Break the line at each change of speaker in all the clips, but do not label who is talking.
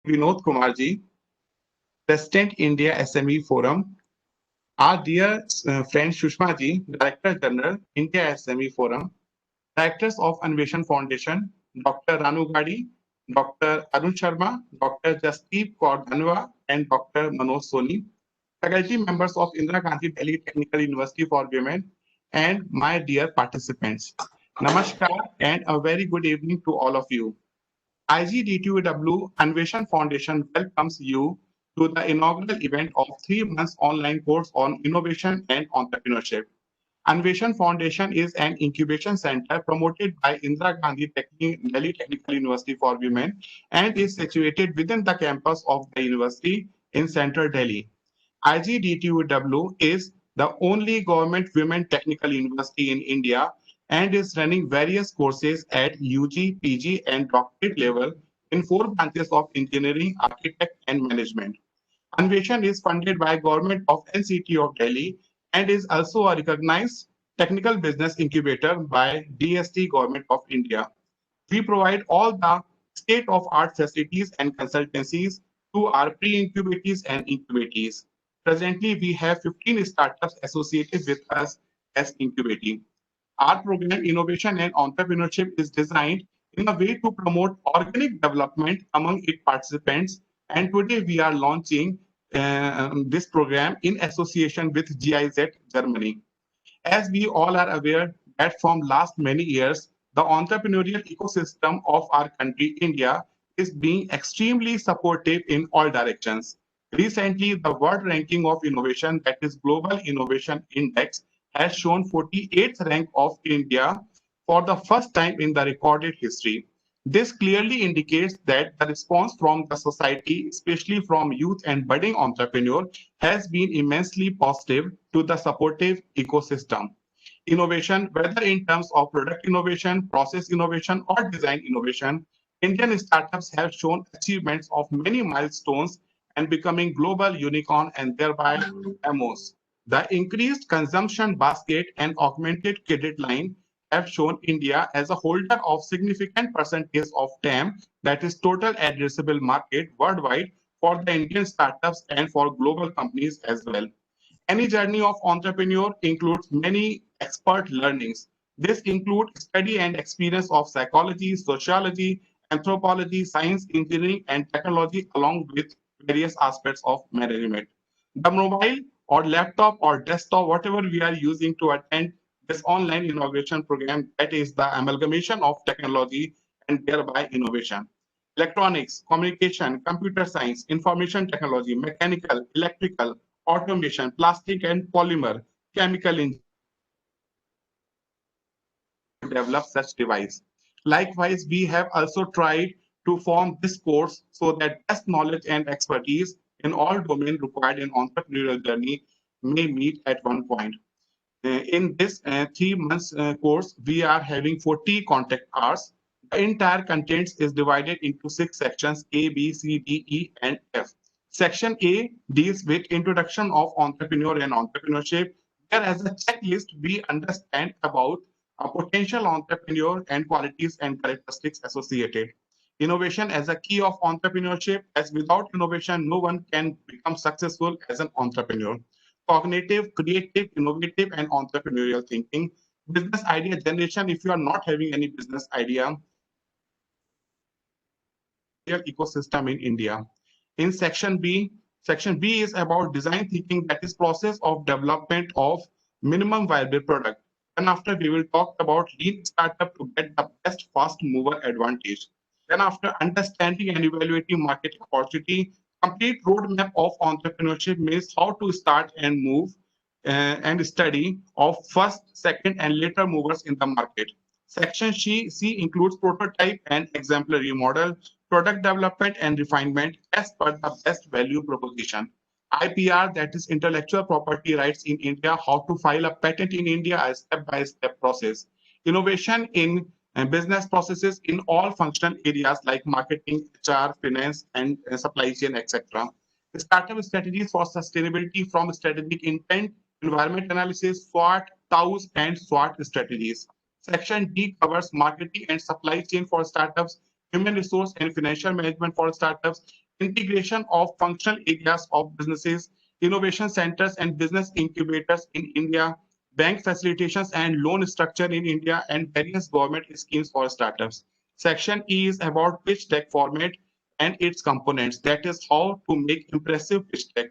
Vinod Kumar Jin, President India SME Forum, our dear friend Shushma Ji, Director General, India SME Forum, Directors of Innovation Foundation, Dr. Ranu Gadi, Dr. Arun Sharma, Dr. Jasdeep Kaur Dhanwa, and Dr. Manoj Soni, faculty members of Indira Gandhi Delhi Technical University for Women, and my dear participants. Namaskar and a very good evening to all of you. IGDTUW Innovation Foundation welcomes you to the inaugural event of 3 months online course on innovation and entrepreneurship. Innovation Foundation is an incubation center promoted by Indira Gandhi Delhi Technical University for Women and is situated within the campus of the university in central Delhi. IGDTUW is the only government women technical university in India and is running various courses at UG, PG, and doctorate level in 4 branches of engineering, architect, and management. Anveshan is funded by Government of NCT of Delhi and is also a recognized technical business incubator by DST Government of India. We provide all the state-of-art facilities and consultancies to our pre-incubatees and incubatees. Presently, we have 15 startups associated with us as incubating. Our program, Innovation and Entrepreneurship, is designed in a way to promote organic development among its participants. And today we are launching this program in association with GIZ Germany. As we all are aware that from last many years, the entrepreneurial ecosystem of our country, India, is being extremely supportive in all directions. Recently, the World Ranking of Innovation, that is Global Innovation Index, has shown 48th rank of India for the first time in the recorded history. This clearly indicates that the response from the society, especially from youth and budding entrepreneurs, has been immensely positive to the supportive ecosystem. Innovation, whether in terms of product innovation, process innovation, or design innovation, Indian startups have shown achievements of many milestones and becoming global unicorn and thereby MOs. The increased consumption basket and augmented credit line have shown India as a holder of significant percentage of TAM, that is total addressable market worldwide for the Indian startups and for global companies as well. Any journey of entrepreneur includes many expert learnings. This includes study and experience of psychology, sociology, anthropology, science, engineering, and technology, along with various aspects of management. The mobile or laptop or desktop, whatever we are using to attend this online innovation program, that is the amalgamation of technology and thereby innovation. Electronics, communication, computer science, information technology, mechanical, electrical, automation, plastic and polymer, chemical engineering to develop such device. Likewise, we have also tried to form this course so that best knowledge and expertise in all domains required in entrepreneurial journey may meet at one point. In this 3 months course, we are having 40 contact hours. The entire content is divided into 6 sections: A, B, C, D, E, and F. Section A deals with introduction of entrepreneur and entrepreneurship, where as a checklist we understand about a potential entrepreneur and qualities and characteristics associated. Innovation as a key of entrepreneurship, as without innovation, no one can become successful as an entrepreneur. Cognitive, creative, innovative, and entrepreneurial thinking. Business idea generation. If you are not having any business idea, ecosystem in India. In section B is about design thinking, that is process of development of minimum viable product. Then after we will talk about lean startup to get the best fast mover advantage. Then after understanding and evaluating market opportunity, complete roadmap of entrepreneurship means how to start and move and study of first, second, and later movers in the market. Section C includes prototype and exemplary model, product development and refinement as per the best value proposition. IPR, that is intellectual property rights in India, how to file a patent in India, a step-by-step process. Innovation in business processes in all functional areas like marketing, HR, finance, and supply chain, etc. Startup strategies for sustainability from strategic intent, environment analysis, SWOT, TOWS, and SWOT strategies. Section D covers marketing and supply chain for startups, human resource and financial management for startups, integration of functional areas of businesses, innovation centers and business incubators in India, bank facilitations and loan structure in India, and various government schemes for startups. Section E is about pitch deck format and its components. That is how to make impressive pitch deck.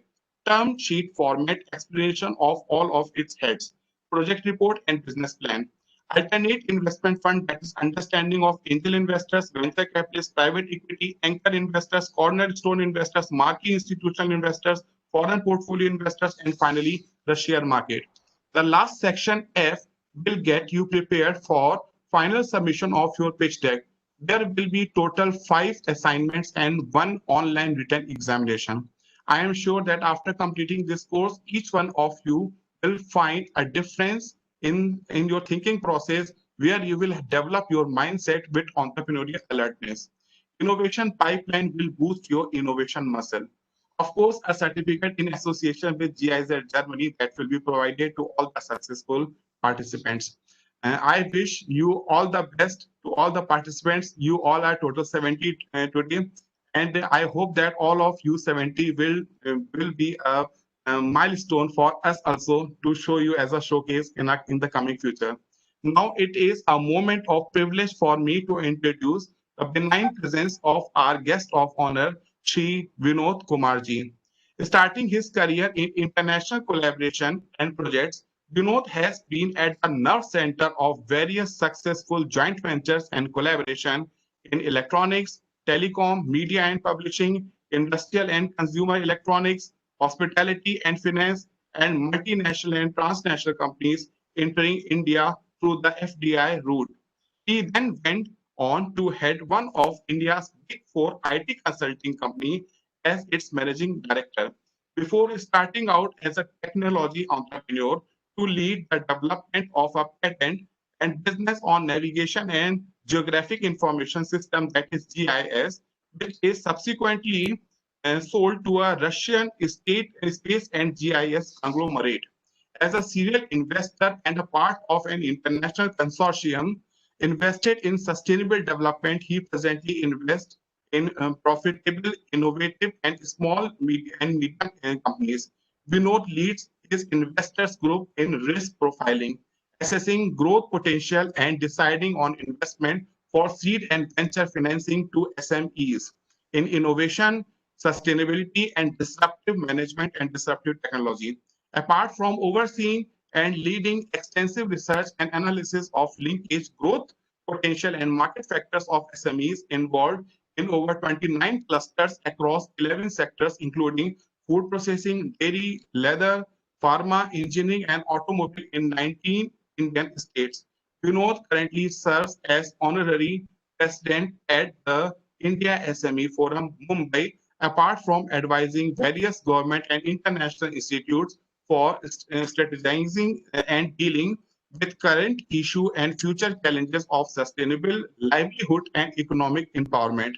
Term sheet format, explanation of all of its heads, project report and business plan. Alternate investment fund, that is understanding of angel investors, venture capitalists, private equity, anchor investors, cornerstone investors, marquee institutional investors, foreign portfolio investors, and finally the share market. The last section F will get you prepared for final submission of your pitch deck. There will be total 5 assignments and 1 online written examination. I am sure that after completing this course, each one of you will find a difference in your thinking process where you will develop your mindset with entrepreneurial alertness. Innovation pipeline will boost your innovation muscle. Of course, a certificate in association with GIZ Germany that will be provided to all the successful participants. I wish you all the best to all the participants. You all are total 70 today, and I hope that all of you 70 will be a milestone for us also to show you as a showcase in the coming future. Now it is a moment of privilege for me to introduce the benign presence of our guest of honor, Shri Vinod Kumar Jin. Starting his career in international collaboration and projects, Vinod has been at the nerve center of various successful joint ventures and collaboration in electronics, telecom, media and publishing, industrial and consumer electronics, hospitality and finance, and multinational and transnational companies entering India through the FDI route. He then went on to head one of India's big four IT consulting company as its managing director, before starting out as a technology entrepreneur to lead the development of a patent and business on navigation and geographic information system, that is GIS, which is subsequently sold to a Russian state space and GIS conglomerate. As a serial investor and a part of an international consortium invested in sustainable development, he presently invests in profitable, innovative, and small and medium companies. Vinod leads his investors group in risk profiling, assessing growth potential, and deciding on investment for seed and venture financing to SMEs in innovation, sustainability, and disruptive management and disruptive technology. Apart from overseeing and leading extensive research and analysis of linkage, growth, potential, and market factors of SMEs involved in over 29 clusters across 11 sectors, including food processing, dairy, leather, pharma, engineering, and automobile in 19 Indian states. Vinod currently serves as honorary president at the India SME Forum, Mumbai, apart from advising various government and international institutes for strategizing and dealing with current issue and future challenges of sustainable livelihood and economic empowerment.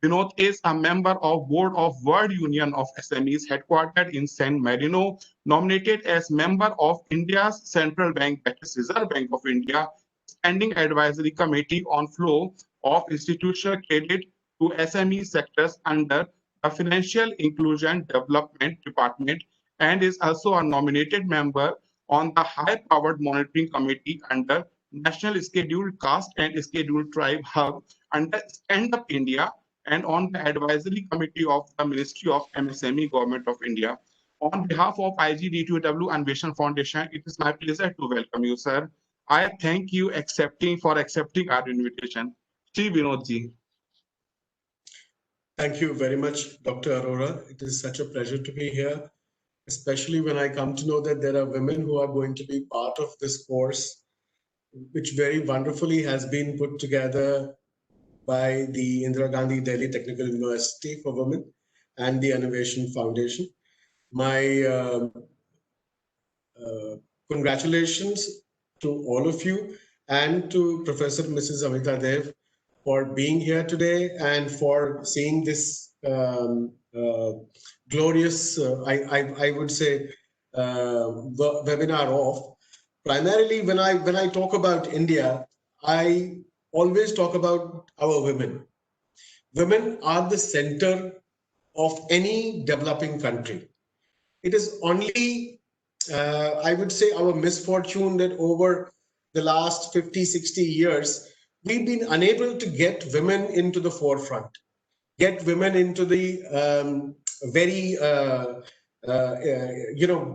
Vinod is a member of board of World Union of SMEs headquartered in San Marino, nominated as member of India's Central Bank, that is Reserve Bank of India, Standing Advisory Committee on Flow of Institutional Credit to SME sectors under the Financial Inclusion Development Department, and is also a nominated member on the High-Powered Monitoring Committee under National Scheduled Caste and Scheduled Tribe Hub under Stand Up India, and on the advisory committee of the Ministry of MSME, Government of India. On behalf of IGD2W Anveshan Foundation, it is my pleasure to welcome you, sir. I thank you for accepting our invitation. Shri Vinod ji.
Thank you very much, Dr. Arora. It is such a pleasure to be here, especially when I come to know that there are women who are going to be part of this course, which very wonderfully has been put together by the Indira Gandhi Delhi Technical University for Women and the Innovation Foundation. My congratulations to all of you and to Professor Mrs. Amita Dev for being here today and for seeing this glorious, I would say, webinar off. Primarily, when I talk about India, I always talk about our women. Women are the center of any developing country. It is only, I would say, our misfortune that over the last 50, 60 years, we've been unable to get women into the forefront, get women into the very,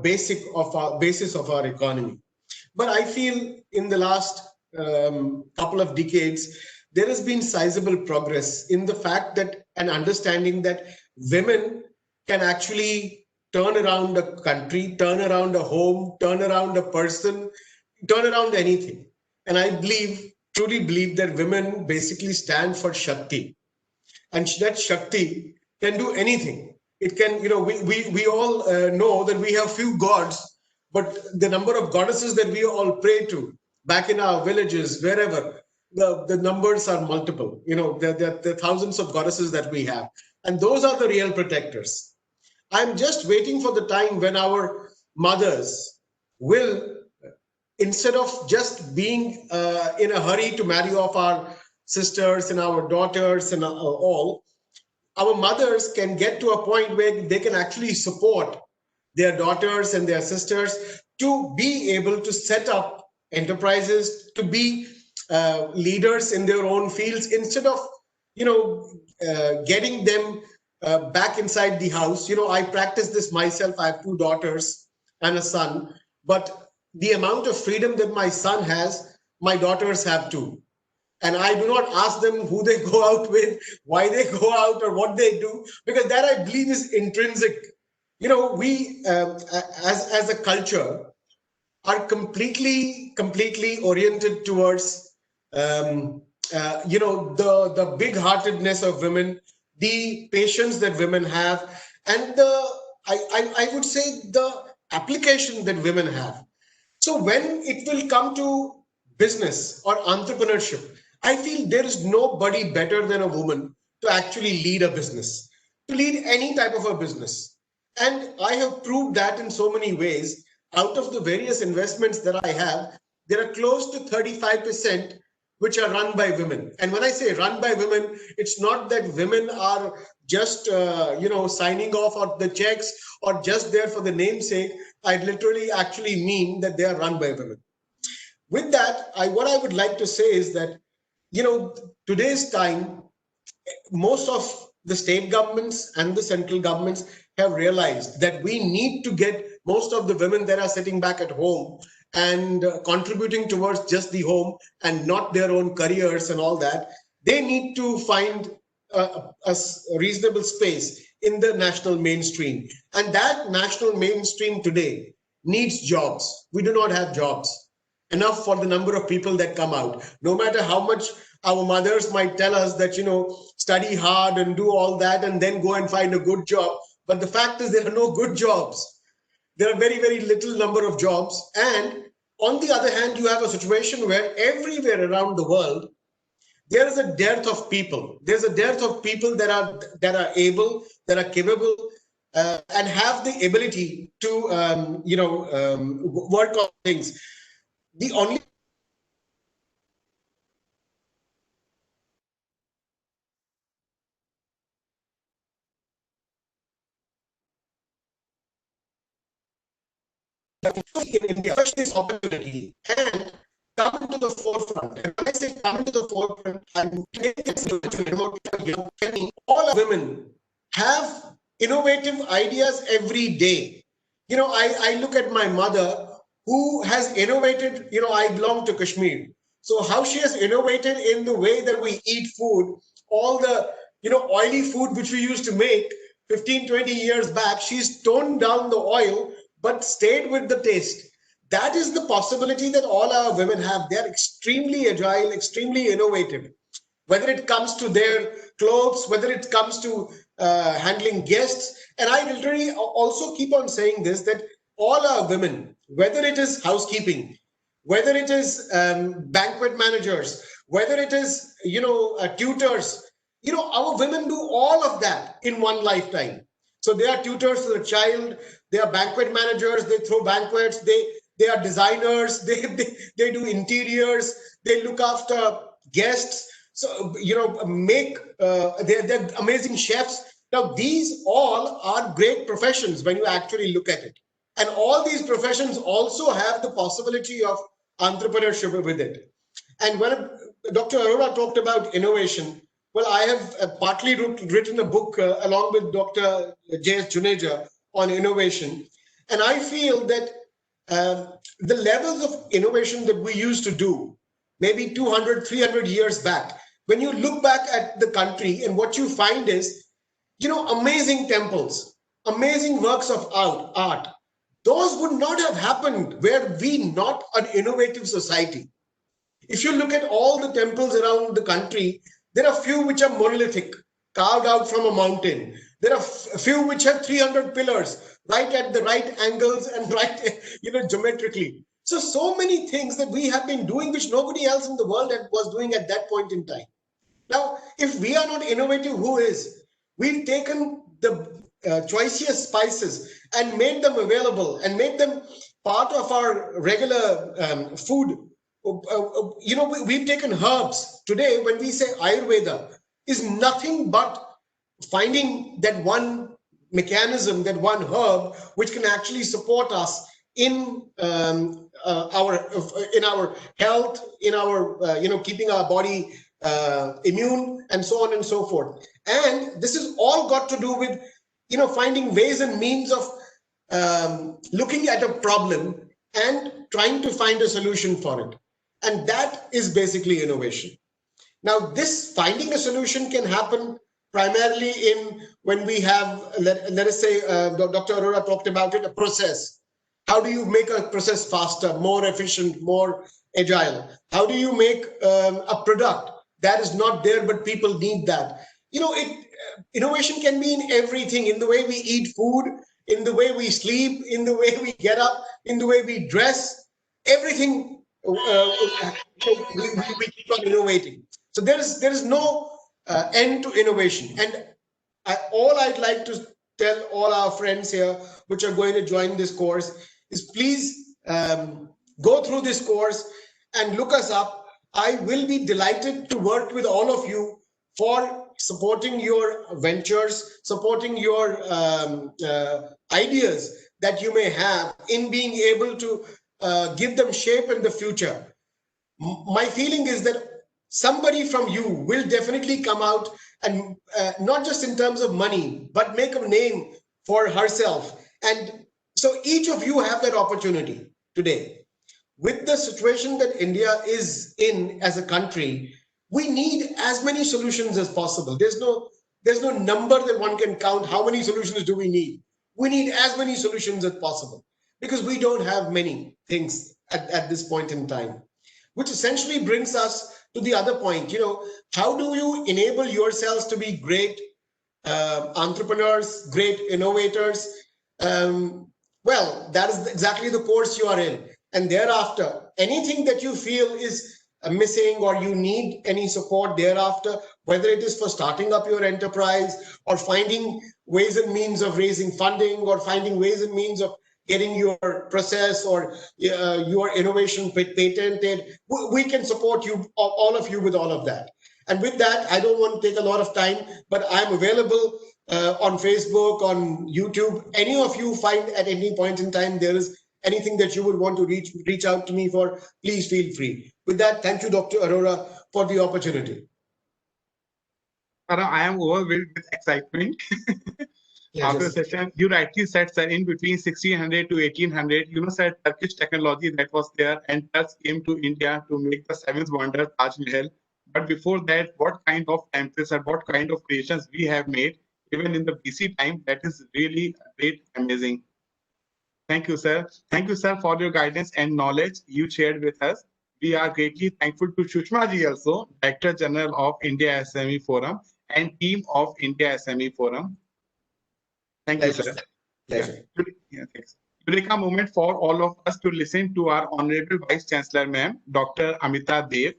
basis of our economy. But I feel in the last couple of decades, there has been sizable progress in the fact that and understanding that women can actually turn around a country, turn around a home, turn around a person, turn around anything. And I believe, truly believe that women basically stand for Shakti. And that Shakti can do anything. It can, we all know that we have few gods, but the number of goddesses that we all pray to back in our villages, wherever, the numbers are multiple. The thousands of goddesses that we have. And those are the real protectors. I'm just waiting for the time when our mothers will, instead of just being in a hurry to marry off our sisters and our daughters and all, our mothers can get to a point where they can actually support their daughters and their sisters to be able to set up enterprises, to be leaders in their own fields, instead of getting them back inside the house. I practice this myself. I have two daughters and a son, but the amount of freedom that my son has, my daughters have too. And I do not ask them who they go out with, why they go out, or what they do, because that I believe is intrinsic. We as a culture are completely oriented towards the big-heartedness of women, the patience that women have, and I would say the application that women have. So when it will come to business or entrepreneurship, I feel there is nobody better than a woman to actually lead a business, to lead any type of a business. And I have proved that in so many ways. Out of the various investments that I have, there are close to 35% which are run by women. And when I say run by women, it's not that women are just signing off on the checks or just there for the namesake. I literally actually mean that they are run by women. With that, what I would like to say is that, today's time, most of the state governments and the central governments have realized that we need to get most of the women that are sitting back at home and contributing towards just the home and not their own careers and all that. They need to find a reasonable space in the national mainstream. And that national mainstream today needs jobs. We do not have jobs enough for the number of people that come out. No matter how much our mothers might tell us that, study hard and do all that and then go and find a good job. But the fact is there are no good jobs. There are very, very little number of jobs. And on the other hand, you have a situation where everywhere around the world, there is a dearth of people. There's a dearth of people that are able, that are capable, and have the ability to, work on things. The only in India, this opportunity and come to the forefront. And when I say come to the forefront, I'm all women have innovative ideas every day. I look at my mother who has innovated. I belong to Kashmir. So how she has innovated in the way that we eat food, all the, oily food which we used to make 15, 20 years back, she's toned down the oil, but stayed with the taste. That is the possibility that all our women have. They're extremely agile, extremely innovative. Whether it comes to their clothes, whether it comes to handling guests. And I literally also keep on saying this, that all our women, whether it is housekeeping, whether it is banquet managers, whether it is, tutors, our women do all of that in one lifetime. So they are tutors to the child, they are banquet managers, they throw banquets, they are designers, they do interiors, they look after guests. So, they're amazing chefs.
Now, these all are great professions when you actually look at it. And all these professions also have the possibility of entrepreneurship with it. And when Dr. Arora talked about innovation, well, I have partly written a book along with Dr. J.S. Juneja on innovation. And I feel that the levels of innovation that we used to do, maybe 200, 300 years back, when you look back at the country and what you find is, amazing temples, amazing works of art, those would not have happened were we not an innovative society. If you look at all the temples around the country, there are few which are monolithic, carved out from a mountain. There are a few which have 300 pillars, right at the right angles and right, geometrically. So many things that we have been doing, which nobody else in the world was doing at that point in time. Now, if we are not innovative, who is? We've taken the choicest spices and made them available and made them part of our regular food. We've taken herbs. Today, when we say Ayurveda, is nothing but finding that one mechanism, that one herb, which can actually support us in our health, in our keeping our body immune, and so on and so forth. And this is all got to do with finding ways and means of looking at a problem and trying to find a solution for it. And that is basically innovation. Now, this finding a solution can happen primarily in when we have, let us say, Dr. Arora talked about it, a process. How do you make a process faster, more efficient, more agile? How do you make a product that is not there, but people need that? Innovation can be in everything, in the way we eat food, in the way we sleep, in the way we get up, in the way we dress, everything. We keep on innovating. So there is no end to innovation. And all I'd like to tell all our friends here, which are going to join this course, is please go through this course and look us up. I will be delighted to work with all of you for supporting your ventures, supporting your ideas that you may have in being able to give them shape in the future. My feeling is that somebody from you will definitely come out and not just in terms of money, but make a name for herself. And so each of you have that opportunity today. With the situation that India is in as a country, we need as many solutions as possible. There's no number that one can count. How many solutions do we need? We need as many solutions as possible because we don't have many things at this point in time, which essentially brings us to the other point. How do you enable yourselves to be great entrepreneurs, great innovators? Well, that is exactly the course you are in. And thereafter, anything that you feel is missing or you need any support thereafter, whether it is for starting up your enterprise or finding ways and means of raising funding or finding ways and means of getting your process or your innovation patented, we can support you, all of you, with all of that. And with that, I don't want to take a lot of time, but I'm available on Facebook, on YouTube. Any of you find at any point in time there is anything that you would want to reach out to me for, please feel free. With that, thank you, Dr. Arora, for the opportunity.
I am overwhelmed with excitement. After the session, you rightly said, sir, in between 1600 to 1800, sir, Turkish technology that was there, and Turks came to India to make the seventh wonder, Taj Mahal. But before that, what kind of temples and what kind of creations we have made, even in the BC time, that is really great, amazing. Thank you, sir. Thank you, sir, for your guidance and knowledge you shared with us. We are greatly thankful to Shushma ji also, Director General of India SME Forum and team of India SME Forum. Thank you, sir. Pleasure. Yeah, thanks. To take a moment for all of us to listen to our Honorable Vice Chancellor, Ma'am, Dr. Amita Dev.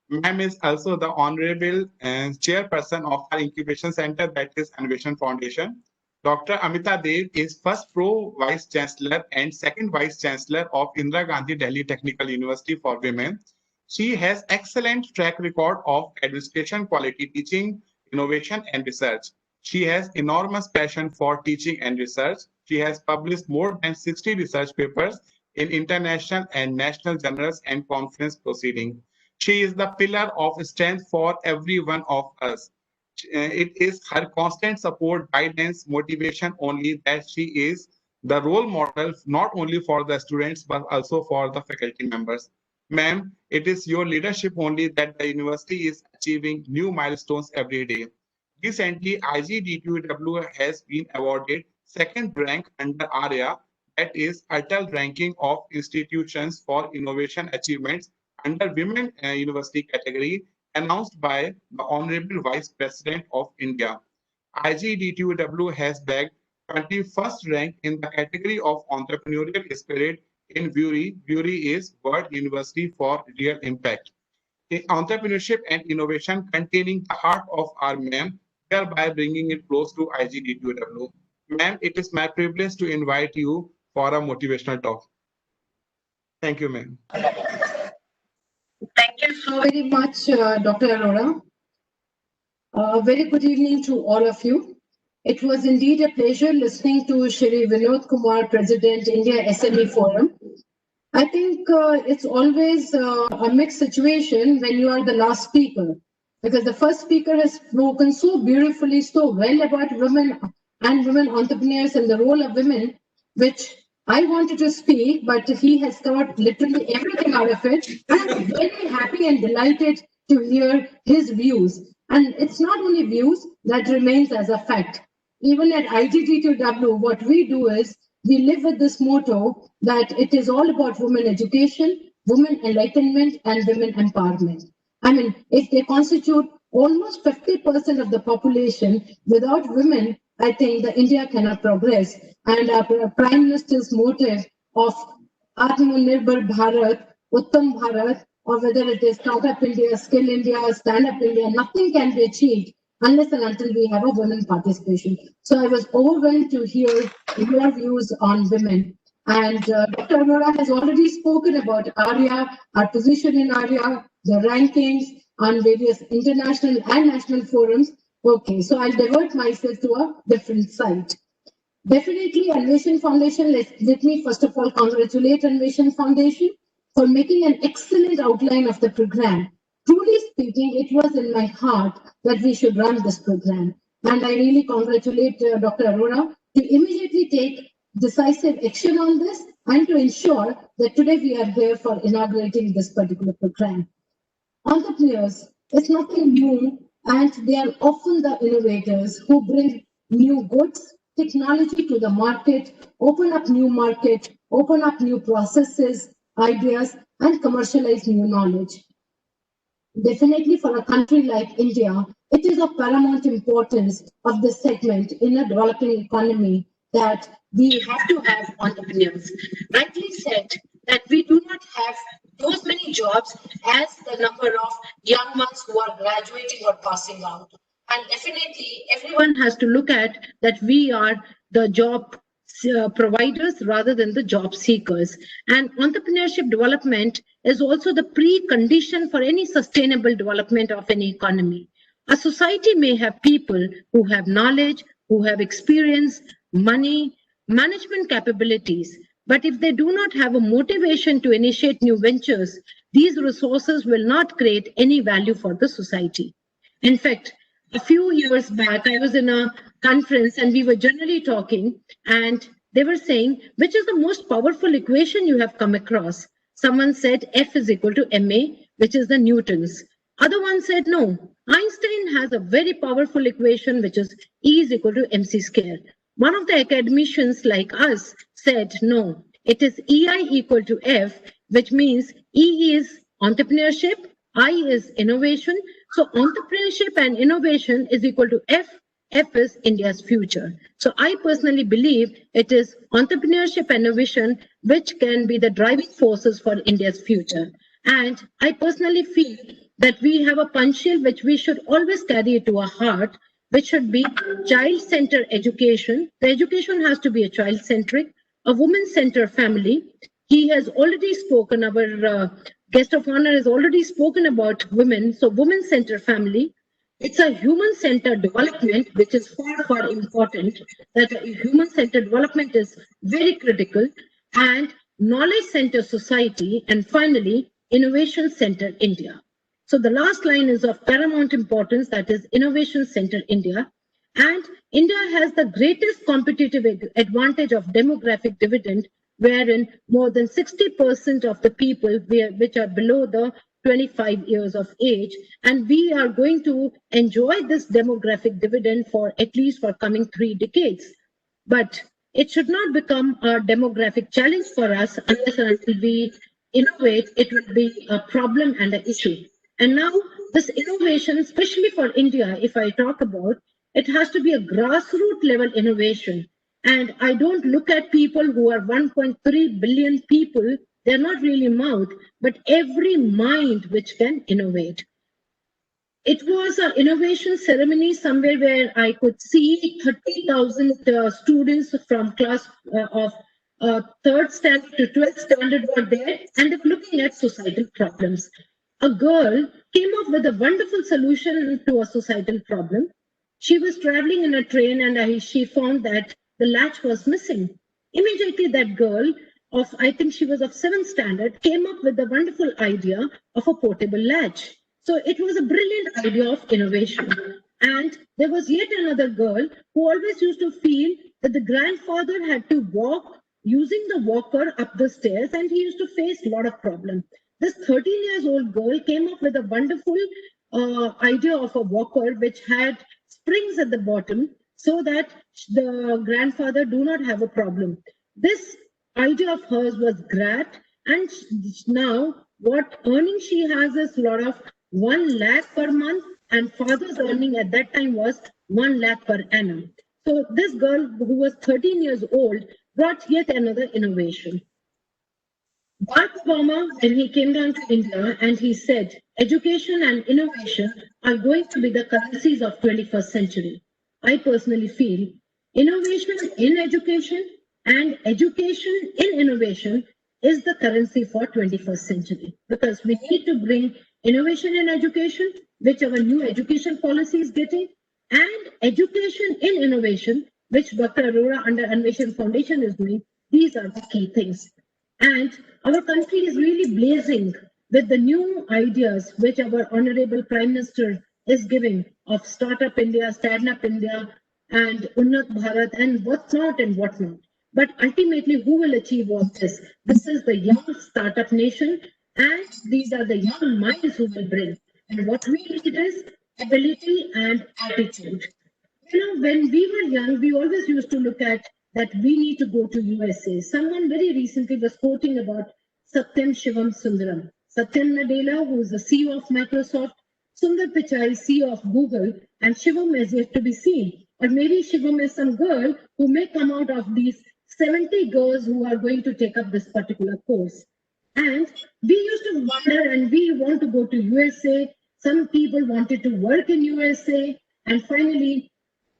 Ma'am is also the Honorable Chairperson of our Incubation Center, that is Innovation Foundation. Dr. Amita Dev is first Pro Vice Chancellor and second Vice Chancellor of Indira Gandhi Delhi Technical University for Women. She has excellent track record of administration, quality teaching, innovation, and research. She has enormous passion for teaching and research. She has published more than 60 research papers in international and national journals and conference proceedings. She is the pillar of strength for every one of us. It is her constant support, guidance, motivation only that she is the role model not only for the students but also for the faculty members. Ma'am, it is your leadership only that the university is achieving new milestones every day. Recently, IGDTW has been awarded second rank under ARIA, that is Atal ranking of institutions for innovation achievements under women university category, announced by the Honorable Vice President of India. IGDTW has bagged 21st rank in the category of entrepreneurial spirit in Bury. Bury is World University for Real Impact. In entrepreneurship and innovation containing the heart of our ma'am, thereby bringing it close to IGDTW. Ma'am, it is my privilege to invite you for a motivational talk. Thank you, ma'am.
Thank you so very much, Dr. Arora. Very good evening to all of you. It was indeed a pleasure listening to Shri Vinod Kumar, President, India SME Forum. I think it's always a mixed situation when you are the last speaker, because the first speaker has spoken so beautifully, so well about women and women entrepreneurs and the role of women, which I wanted to speak, but he has covered literally everything out of it. I'm very happy and delighted to hear his views. And it's not only views, that remains as a fact. Even at IGDTW, what we do is we live with this motto that it is all about women education, women enlightenment, and women empowerment. I mean, if they constitute almost 50% of the population, without women, I think that India cannot progress. And our Prime Minister's motive of Atmanirbhar Bharat, Uttam Bharat, or whether it is Startup India, Skill India, Stand Up India, nothing can be achieved unless and until we have a women participation. So I was overwhelmed to hear your views on women. And Dr. Arora has already spoken about ARIA, our position in ARIA, the rankings on various international and national forums. Okay, so I'll divert myself to a different side. Definitely, Anveshan Foundation, let me first of all congratulate Anveshan Foundation for making an excellent outline of the program. Truly speaking, it was in my heart that we should run this program. And I really congratulate Dr. Arora to immediately take decisive action on this and to ensure that today we are here for inaugurating this particular program. Entrepreneurs is nothing new, and they are often the innovators who bring new goods, technology to the market, open up new market, open up new processes, ideas, and commercialize new knowledge. Definitely for a country like India, it is of paramount importance of this segment in a developing economy that we have to have entrepreneurs. Rightly said that we do not have those many jobs as the number of young ones who are graduating or passing out. And definitely everyone has to look at that we are the job providers rather than the job seekers. And entrepreneurship development is also the precondition for any sustainable development of any economy. A society may have people who have knowledge, who have experience, money, management capabilities, but if they do not have a motivation to initiate new ventures, these resources will not create any value for the society. In fact, a few years back, I was in a conference and we were generally talking, and they were saying, which is the most powerful equation you have come across? Someone said F is equal to ma, which is the Newton's. Other one said, no, Einstein has a very powerful equation, which is E is equal to mc square. One of the academicians like us said, no, it is EI equal to F, which means E is entrepreneurship, I is innovation. So entrepreneurship and innovation is equal to F. F is India's future. So I personally believe it is entrepreneurship and innovation which can be the driving forces for India's future. And I personally feel that we have a punchil which we should always carry to our heart, which should be child-centered education. The education has to be a child-centric, a woman-centered family. He has already spoken, our guest of honor has already spoken about women, so woman-centered family, It's a human-centered development, which is far important. That a human-centered development is very critical, and knowledge-centered society, and finally, innovation-centered India. So the last line is of paramount importance, that is innovation-centered India. And India has the greatest competitive advantage of demographic dividend, wherein more than 60% of the people which are below the 25 years of age, and we are going to enjoy this demographic dividend for at least for coming 3 decades. But it should not become a demographic challenge for us unless and until we innovate. It will be a problem and an issue. And now this innovation, especially for India, if I talk about, it has to be a grassroots level innovation. And I don't look at people who are 1.3 billion people. They're not really mouth, but every mind which can innovate. It was an innovation ceremony somewhere where I could see 30,000 students from class of 3rd standard to 12th standard were there, and they're looking at societal problems. A girl came up with a wonderful solution to a societal problem. She was traveling in a train and she found that the latch was missing. Immediately that girl of, I think she was of 7th standard, came up with the wonderful idea of a portable latch. So it was a brilliant idea of innovation. And there was yet another girl who always used to feel that the grandfather had to walk using the walker up the stairs, and he used to face a lot of problems. This 13 years old girl came up with a wonderful idea of a walker which had springs at the bottom so that the grandfather do not have a problem. This idea of hers was grabbed, and now what earning she has is a lot of 1 lakh per month, and father's earning at that time was 1 lakh per annum. So this girl, who was 13 years old, brought yet another innovation. Barack Obama, when he came down to India, and he said, education and innovation are going to be the currencies of 21st century. I personally feel innovation in education and education in innovation is the currency for 21st century, because we need to bring innovation in education, which our new education policy is getting, and education in innovation, which Dr. Arora under Innovation Foundation is doing. These are the key things. And our country is really blazing with the new ideas which our Honorable Prime Minister is giving of Startup India, Stand Up India, and Unnat Bharat, and whatnot and whatnot. But ultimately, who will achieve all this? This is the young startup nation, and these are the young minds who will bring. And what we need is ability and attitude. You know, when we were young, we always used to look at that we need to go to USA. Someone very recently was quoting about Satyam Shivam Sundaram. Satyam Nadella, who is the CEO of Microsoft, Sundar Pichai, CEO of Google, and Shivam is yet to be seen. Or maybe Shivam is some girl who may come out of these 70 girls who are going to take up this particular course. And we used to wonder, and we want to go to USA. Some people wanted to work in USA. And finally,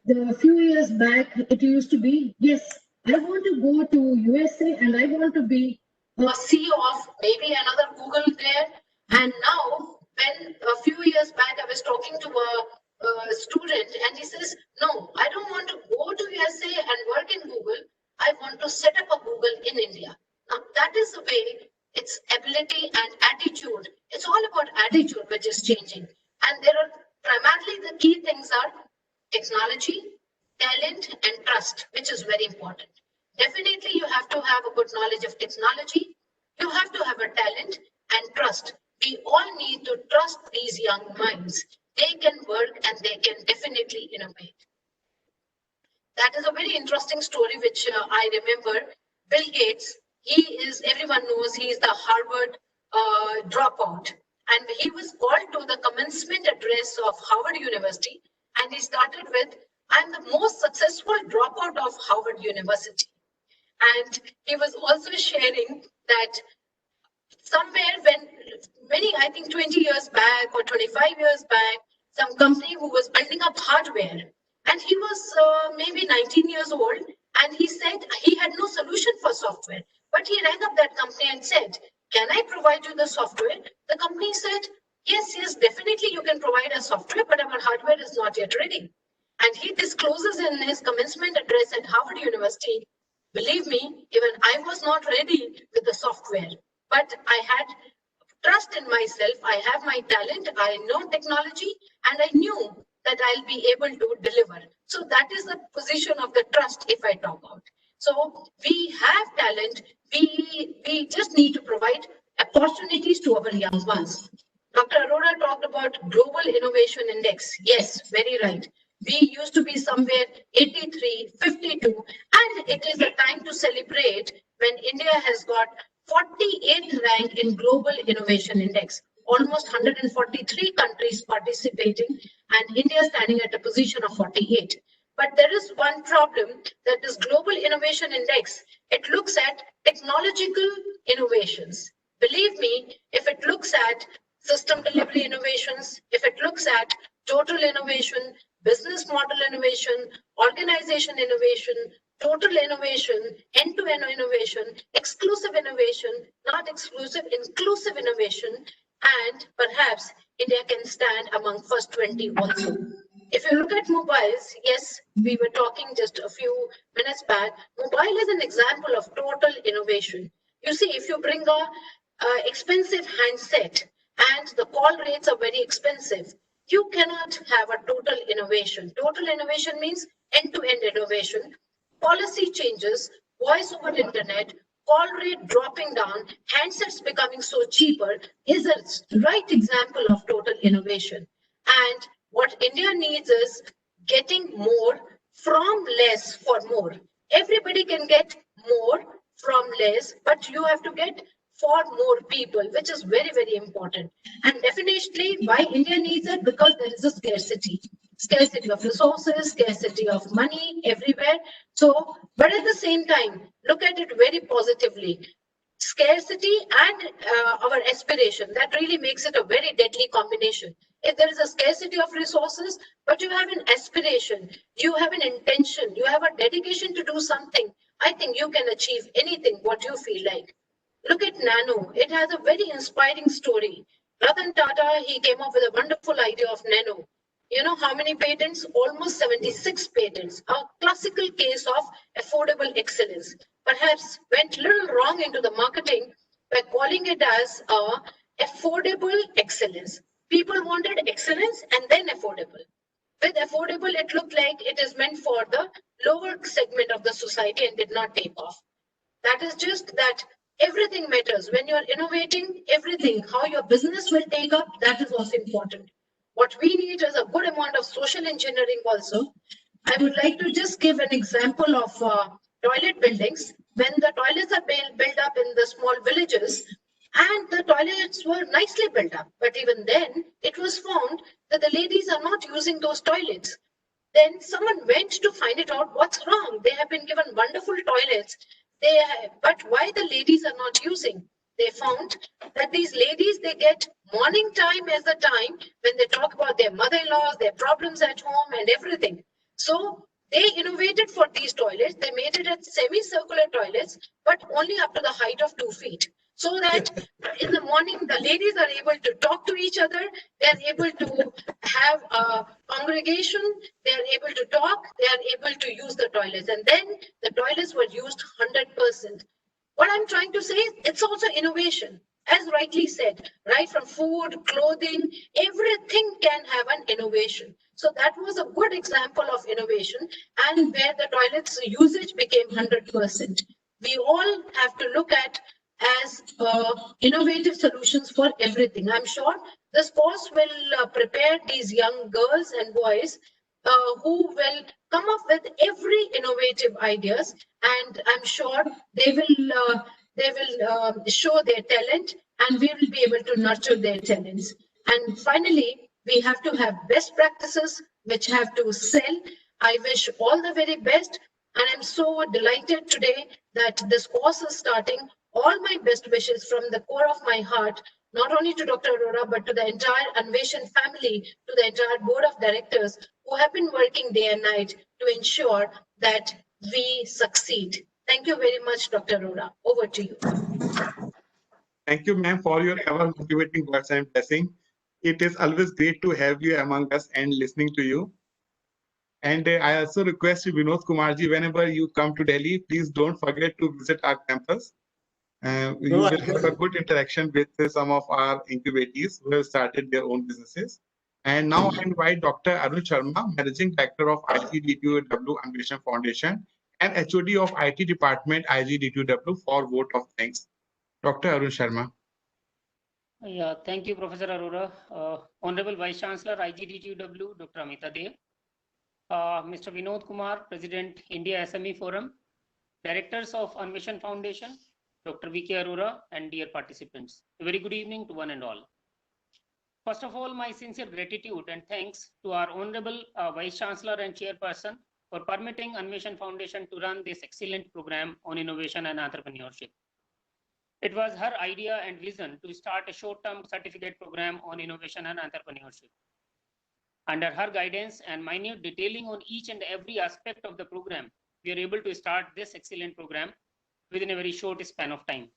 a few years back, it used to be, yes, I want to go to USA and I want to be a CEO of maybe another Google there. And now, when a few years back, I was talking to a student and he says, no, I don't want to go to USA and work in Google. I want to set up a Google in India. Now, that is the way. It's ability and attitude. It's all about attitude which is changing. And there are primarily the key things are technology, talent, and trust, which is very important. Definitely, you have to have a good knowledge of technology. You have to have a talent and trust. We all need to trust these young minds. They can work and they can definitely innovate. That is a very interesting story, which I remember. Bill Gates, he is, everyone knows, he is the Harvard dropout. And he was called to the commencement address of Harvard University. And he started with, I'm the most successful dropout of Harvard University. And he was also sharing that somewhere when many, I think 20 years back or 25 years back, some company who was building up hardware, and he was maybe 19 years old, and he said he had no solution for software, but he rang up that company and said, can I provide you the software? The company said, Yes, definitely you can provide a software, but our hardware is not yet ready. And he discloses in his commencement address at Harvard University, believe me, even I was not ready with the software, but I had trust in myself. I have my talent, I know technology, and I knew that I'll be able to deliver. So that is the position of the trust if I talk about. So we have talent, we just need to provide opportunities to our young ones. Dr. Arora talked about Global Innovation Index. Yes, very right. We used to be somewhere 83, 52, and it is a time to celebrate when India has got 48th rank in Global Innovation Index. Almost 143 countries participating, and India standing at a position of 48. But there is one problem, that this Global Innovation Index, it looks at technological innovations. Believe me, if it looks at system delivery innovations, if it looks at total innovation, business model innovation, organization innovation, total innovation, end-to-end innovation, exclusive innovation, not exclusive, inclusive innovation, and perhaps India can stand among first 20 also. If you look at mobiles, yes, we were talking just a few minutes back, mobile is an example of total innovation. You see, if you bring a expensive handset and the call rates are very expensive, you cannot have a total innovation. Total innovation means end-to-end innovation, policy changes, voice over internet, call rate dropping down, handsets becoming so cheaper is a right example of total innovation. And what India needs is getting more from less for more. Everybody can get more from less, but you have to get for more people, which is very, very important. And definitely why India needs it, because there is a scarcity. Scarcity of resources, scarcity of money everywhere. So, but at the same time, look at it very positively. Scarcity and our aspiration, that really makes it a very deadly combination. If there is a scarcity of resources, but you have an aspiration, you have an intention, you have a dedication to do something, I think you can achieve anything what you feel like. Look at Nano. It has a very inspiring story. Ratan Tata, he came up with a wonderful idea of Nano. You know how many patents? Almost 76 patents. A classical case of affordable excellence. Perhaps went a little wrong into the marketing by calling it as affordable excellence. People wanted excellence and then affordable. With affordable, it looked like it is meant for the lower segment of the society and did not take off. That is just that everything matters. When you're innovating, everything, how your business will take up, that is also important. What we need is a good amount of social engineering also. I would like to just give an example of toilet buildings. When the toilets are built up in the small villages, and the toilets were nicely built up, but even then, it was found that the ladies are not using those toilets. Then someone went to find it out what's wrong. They have been given wonderful toilets. But why the ladies are not using? They found that these ladies, they get morning time as the time when they talk about their mother-in-laws, their problems at home and everything. So they innovated for these toilets. They made it as semicircular toilets, but only up to the height of 2 feet. So that in the morning, the ladies are able to talk to each other. They're able to have a congregation. They're able to talk. They are able to use the toilets. And then the toilets were used 100%. What I'm trying to say is it's also innovation. As rightly said, right from food, clothing, everything can have an innovation. So that was a good example of innovation, and where the toilets usage became 100%. We all have to look at as innovative solutions for everything. I'm sure this course will prepare these young girls and boys who will come up with every innovative ideas, and I'm sure they will show their talent, and we will be able to nurture their talents. And finally, we have to have best practices which have to sell. I wish all the very best, and I'm so delighted today that this course is starting. All my best wishes from the core of my heart, not only to Dr. Arora, but to the entire Anveshan family, to the entire board of directors who have been working day and night to ensure that we succeed. Thank you very much, Dr. Arora. Over to you.
Thank you, ma'am, for your ever motivating words and blessing. It is always great to have you among us and listening to you. And I also request you, Vinod Kumar Ji, whenever you come to Delhi, please don't forget to visit our campus. You
No, I
will have a
will.
good interaction with some of our incubatees who have started their own businesses. And now I invite Dr. Arun Sharma, Managing Director of IGDTUW Ambition Foundation and HOD of IT Department IGDTUW for vote of thanks. Dr. Arun Sharma.
Yeah, thank you, Professor Arora. Honorable Vice Chancellor, IGDTUW, Dr. Amita Dev, Mr. Vinod Kumar, President, India SME Forum, Directors of Unvision Foundation, Dr. V.K. Arora, and dear participants. A very good evening to one and all. First of all, my sincere gratitude and thanks to our Honorable Vice Chancellor and Chairperson for permitting Unvision Foundation to run this excellent program on innovation and entrepreneurship. It was her idea and vision to start a short-term certificate program on innovation and entrepreneurship. Under her guidance and minute detailing on each and every aspect of the program, we are able to start this excellent program within a very short span of time.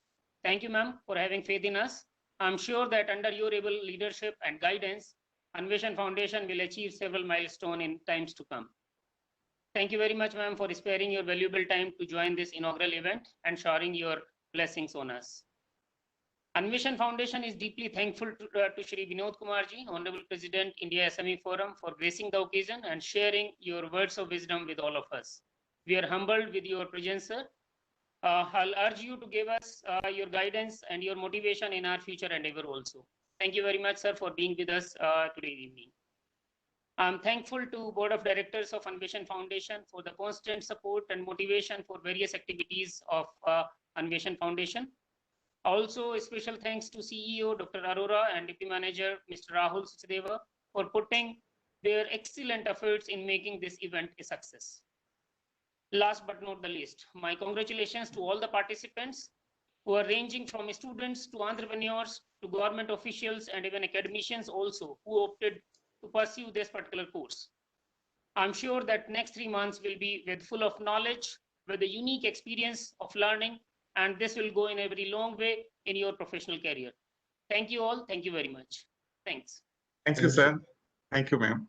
Thank you, ma'am, for having faith in us. I'm sure that under your able leadership and guidance, Unvision Foundation will achieve several milestones in times to come. Thank you very much, ma'am, for sparing your valuable time to join this inaugural event and showering your blessings on us. Unvision Foundation is deeply thankful to Shri Vinod Kumar Ji, Honorable President, India SME Forum, for gracing the occasion and sharing your words of wisdom with all of us. We are humbled with your presence, sir. I'll urge you to give us your guidance and your motivation in our future endeavor also. Thank you very much, sir, for being with us today evening. I'm thankful to Board of Directors of Unvision Foundation for the constant support and motivation for various activities of Unvision Foundation. Also, a special thanks to CEO Dr. Arora and Deputy Manager Mr. Rahul Suchdeva for putting their excellent efforts in making this event a success. Last but not the least, my congratulations to all the participants who are ranging from students to entrepreneurs to government officials and even academicians also who opted to pursue this particular course. I'm sure that next 3 months will be with full of knowledge, with a unique experience of learning, and this will go in a very long way in your professional career. Thank you all. Thank you very much. Thanks.
Thank you, sir. Thank you, ma'am.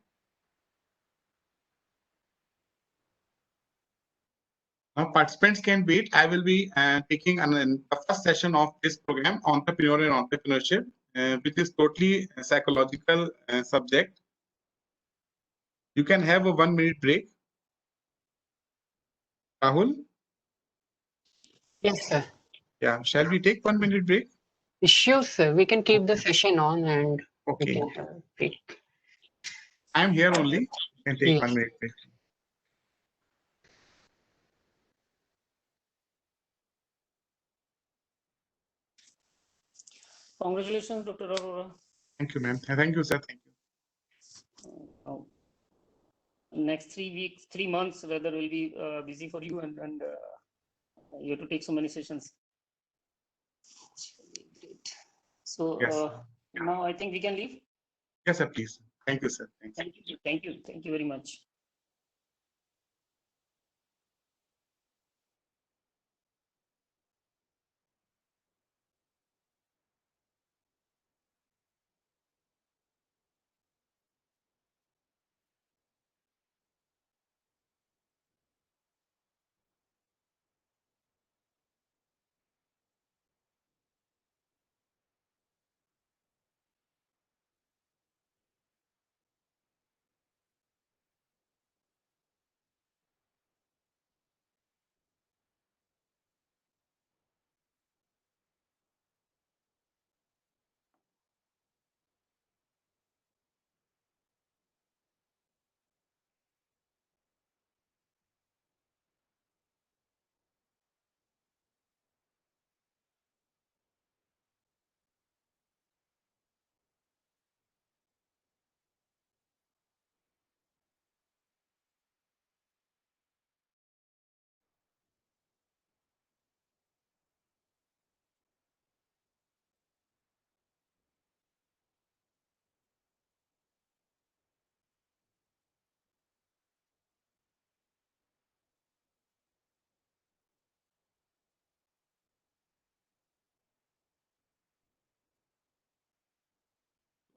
Now, participants can wait. I will be taking the first session of this program, Entrepreneur and Entrepreneurship, which is totally a psychological subject. You can have a 1 minute break. Rahul?
Yes, sir.
Yeah, shall we take 1 minute break?
Sure, sir. We can keep the session on and we
Okay.
can have a break.
I'm here only. You can take
Yes.
1 minute break.
Congratulations, Dr. Arora.
Thank you, ma'am. Thank you, sir. Thank you.
Next 3 weeks, 3 months, weather will be busy for you and you have to take so many sessions. So
Yes.
now I think we can leave.
Yes, sir, please. Thank you, sir. Thank you.
Thank you. Thank you. Thank you very much.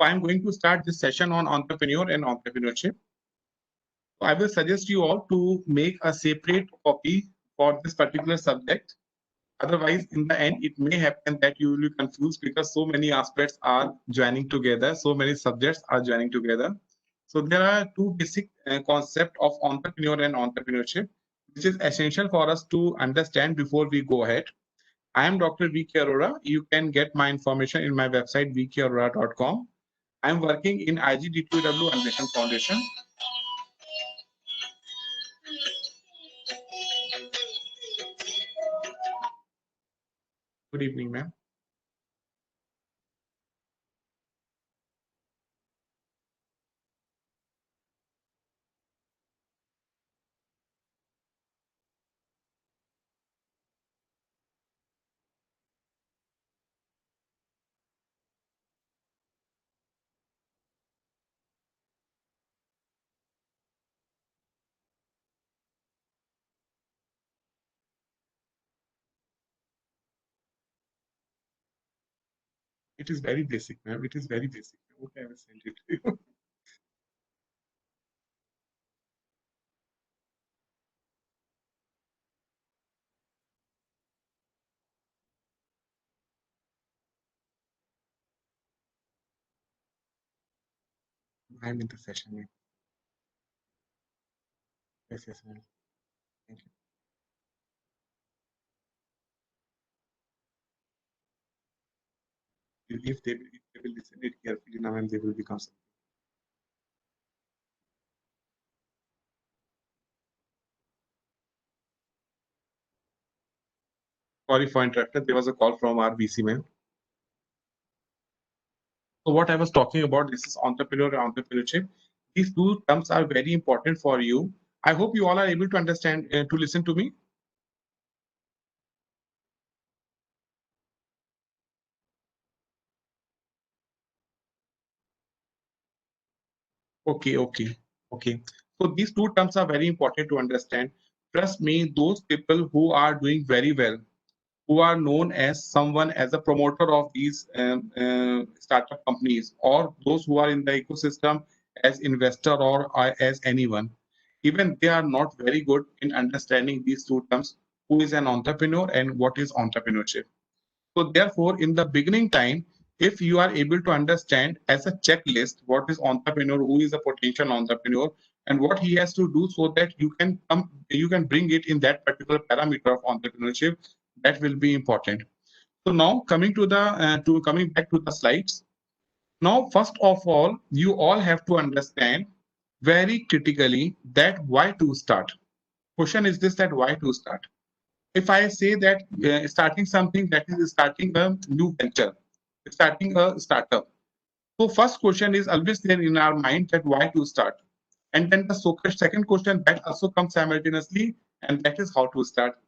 I'm going to start this session on entrepreneur and entrepreneurship. I will suggest you all to make a separate copy for this particular subject. Otherwise, in the end, it may happen that you will be confused because so many aspects are joining together, so many subjects are joining together. So there are two basic concepts of entrepreneur and entrepreneurship, which is essential for us to understand before we go ahead. I am Dr. V.K. Arora. You can get my information in my website, vkarora.com. I am working in IGDTW Animation Foundation. Good evening, ma'am. It is very basic, ma'am. It is very basic. Okay, I will send it to you. I'm in the session, ma'am. Yes, yes, ma'am. Thank you. If they will listen it carefully now, and they will become. Sorry for interrupting. There was a call from our VC, ma'am. So what I was talking about, this is entrepreneur and entrepreneurship. These two terms are very important for you. I hope you all are able to understand, to listen to me. Okay, okay, okay. So these two terms are very important to understand. Trust me, those people who are doing very well, who are known as someone as a promoter of these startup companies, or those who are in the ecosystem as investor or as anyone, even they are not very good in understanding these two terms, who is an entrepreneur and what is entrepreneurship. So therefore, in the beginning time, if you are able to understand as a checklist what is entrepreneur, who is a potential entrepreneur, and what he has to do so that you can bring it in that particular parameter of entrepreneurship, that will be important. So now coming back to the slides. Now, first of all, you all have to understand very critically that why to start. Question is this, that why to start? If I say that starting something, that is starting a new venture, starting a startup. So first question is always there in our mind, that why to start? And then the second question that also comes simultaneously, and that is how to start.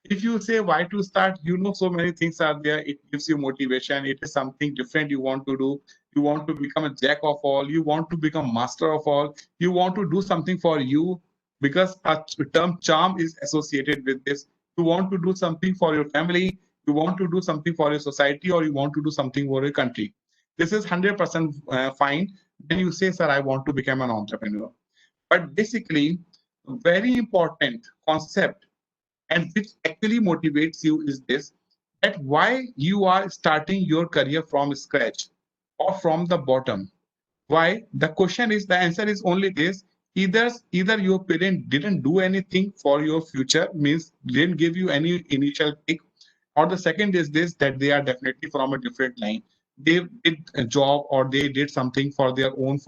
If you say why to start, so many things are there. It gives you motivation. It is something different you want to do. You want to become a jack of all. You want to become master of all. You want to do something for you, because a term charm is associated with this. You want to do something for your family. You want to do something for your society, or you want to do something for your country. This is 100% fine. Then you say, sir, I want to become an entrepreneur. But basically, very important concept, and which actually motivates you, is this, that why you are starting your career from scratch or from the bottom. Why? The answer is only this: either your parent didn't do anything for your future, means didn't give you any initial kick, or the second is this, that they are definitely from a different line. They did a job, or they did something for their own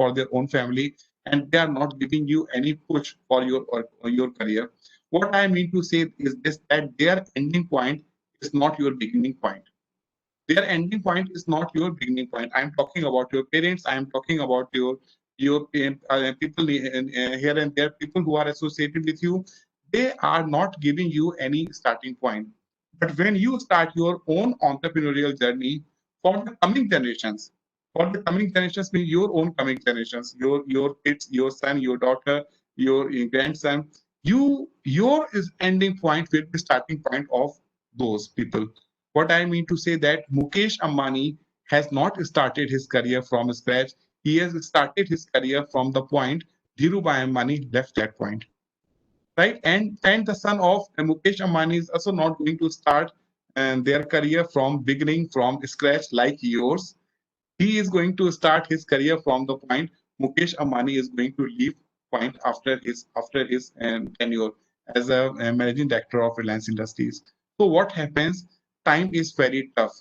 family, and they are not giving you any push for your career. What I mean to say is this, that their ending point is not your beginning point. Their ending point is not your beginning point. I'm talking about your parents. I'm talking about your people here and there, people who are associated with you. They are not giving you any starting point. But when you start your own entrepreneurial journey for the coming generations, mean your own coming generations, your kids, your son, your daughter, your grandson, your is ending point will be starting point of those people. What I mean to say, that Mukesh Ambani has not started his career from scratch. He has started his career from the point Dhirubhai Ambani left that point, right? And the son of Mukesh Ambani is also not going to start their career from beginning from scratch like yours. He is going to start his career from the point Mukesh Ambani is going to leave point after his tenure as a managing director of Reliance Industries. So what happens? Time is very tough,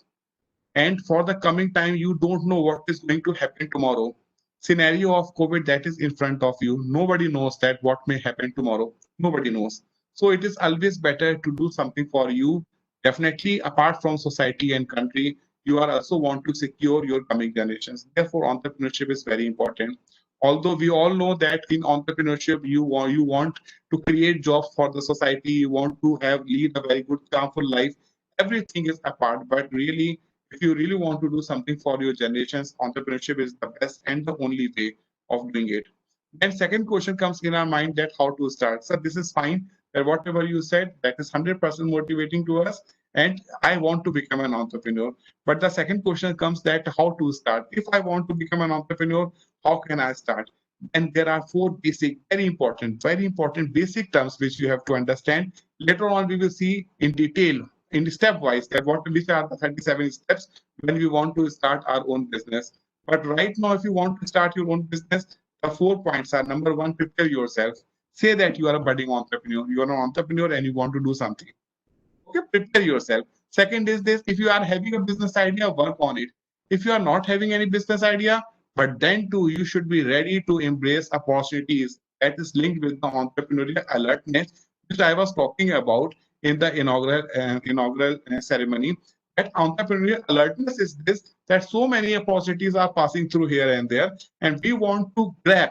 and for the coming time, you don't know what is going to happen tomorrow. Scenario of COVID that is in front of you, nobody knows that what may happen tomorrow. Nobody knows. So it is always better to do something for you. Definitely, apart from society and country, you are also want to secure your coming generations. Therefore, entrepreneurship is very important. Although we all know that in entrepreneurship, you want to create jobs for the society, you want to have lead a very good, calmful life. Everything is apart, but really, if you really want to do something for your generations, entrepreneurship is the best and the only way of doing it. Then second question comes in our mind that how to start. So this is fine. That whatever you said, that is 100% motivating to us. And I want to become an entrepreneur. But the second question comes that how to start. If I want to become an entrepreneur, how can I start? And there are four basic, very important basic terms which you have to understand. Later on, we will see in detail in stepwise that which are the 37 steps when we want to start our own business. But right now, if you want to start your own business, the 4 points are: number one, prepare yourself. Say that you are a budding entrepreneur. You are an entrepreneur and you want to do something. Okay, prepare yourself. Second is this: if you are having a business idea, work on it. If you are not having any business idea, but then too, you should be ready to embrace opportunities. That is linked with the entrepreneurial alertness, which I was talking about in the inaugural ceremony. That entrepreneurial alertness is this: that so many opportunities are passing through here and there, and we want to grab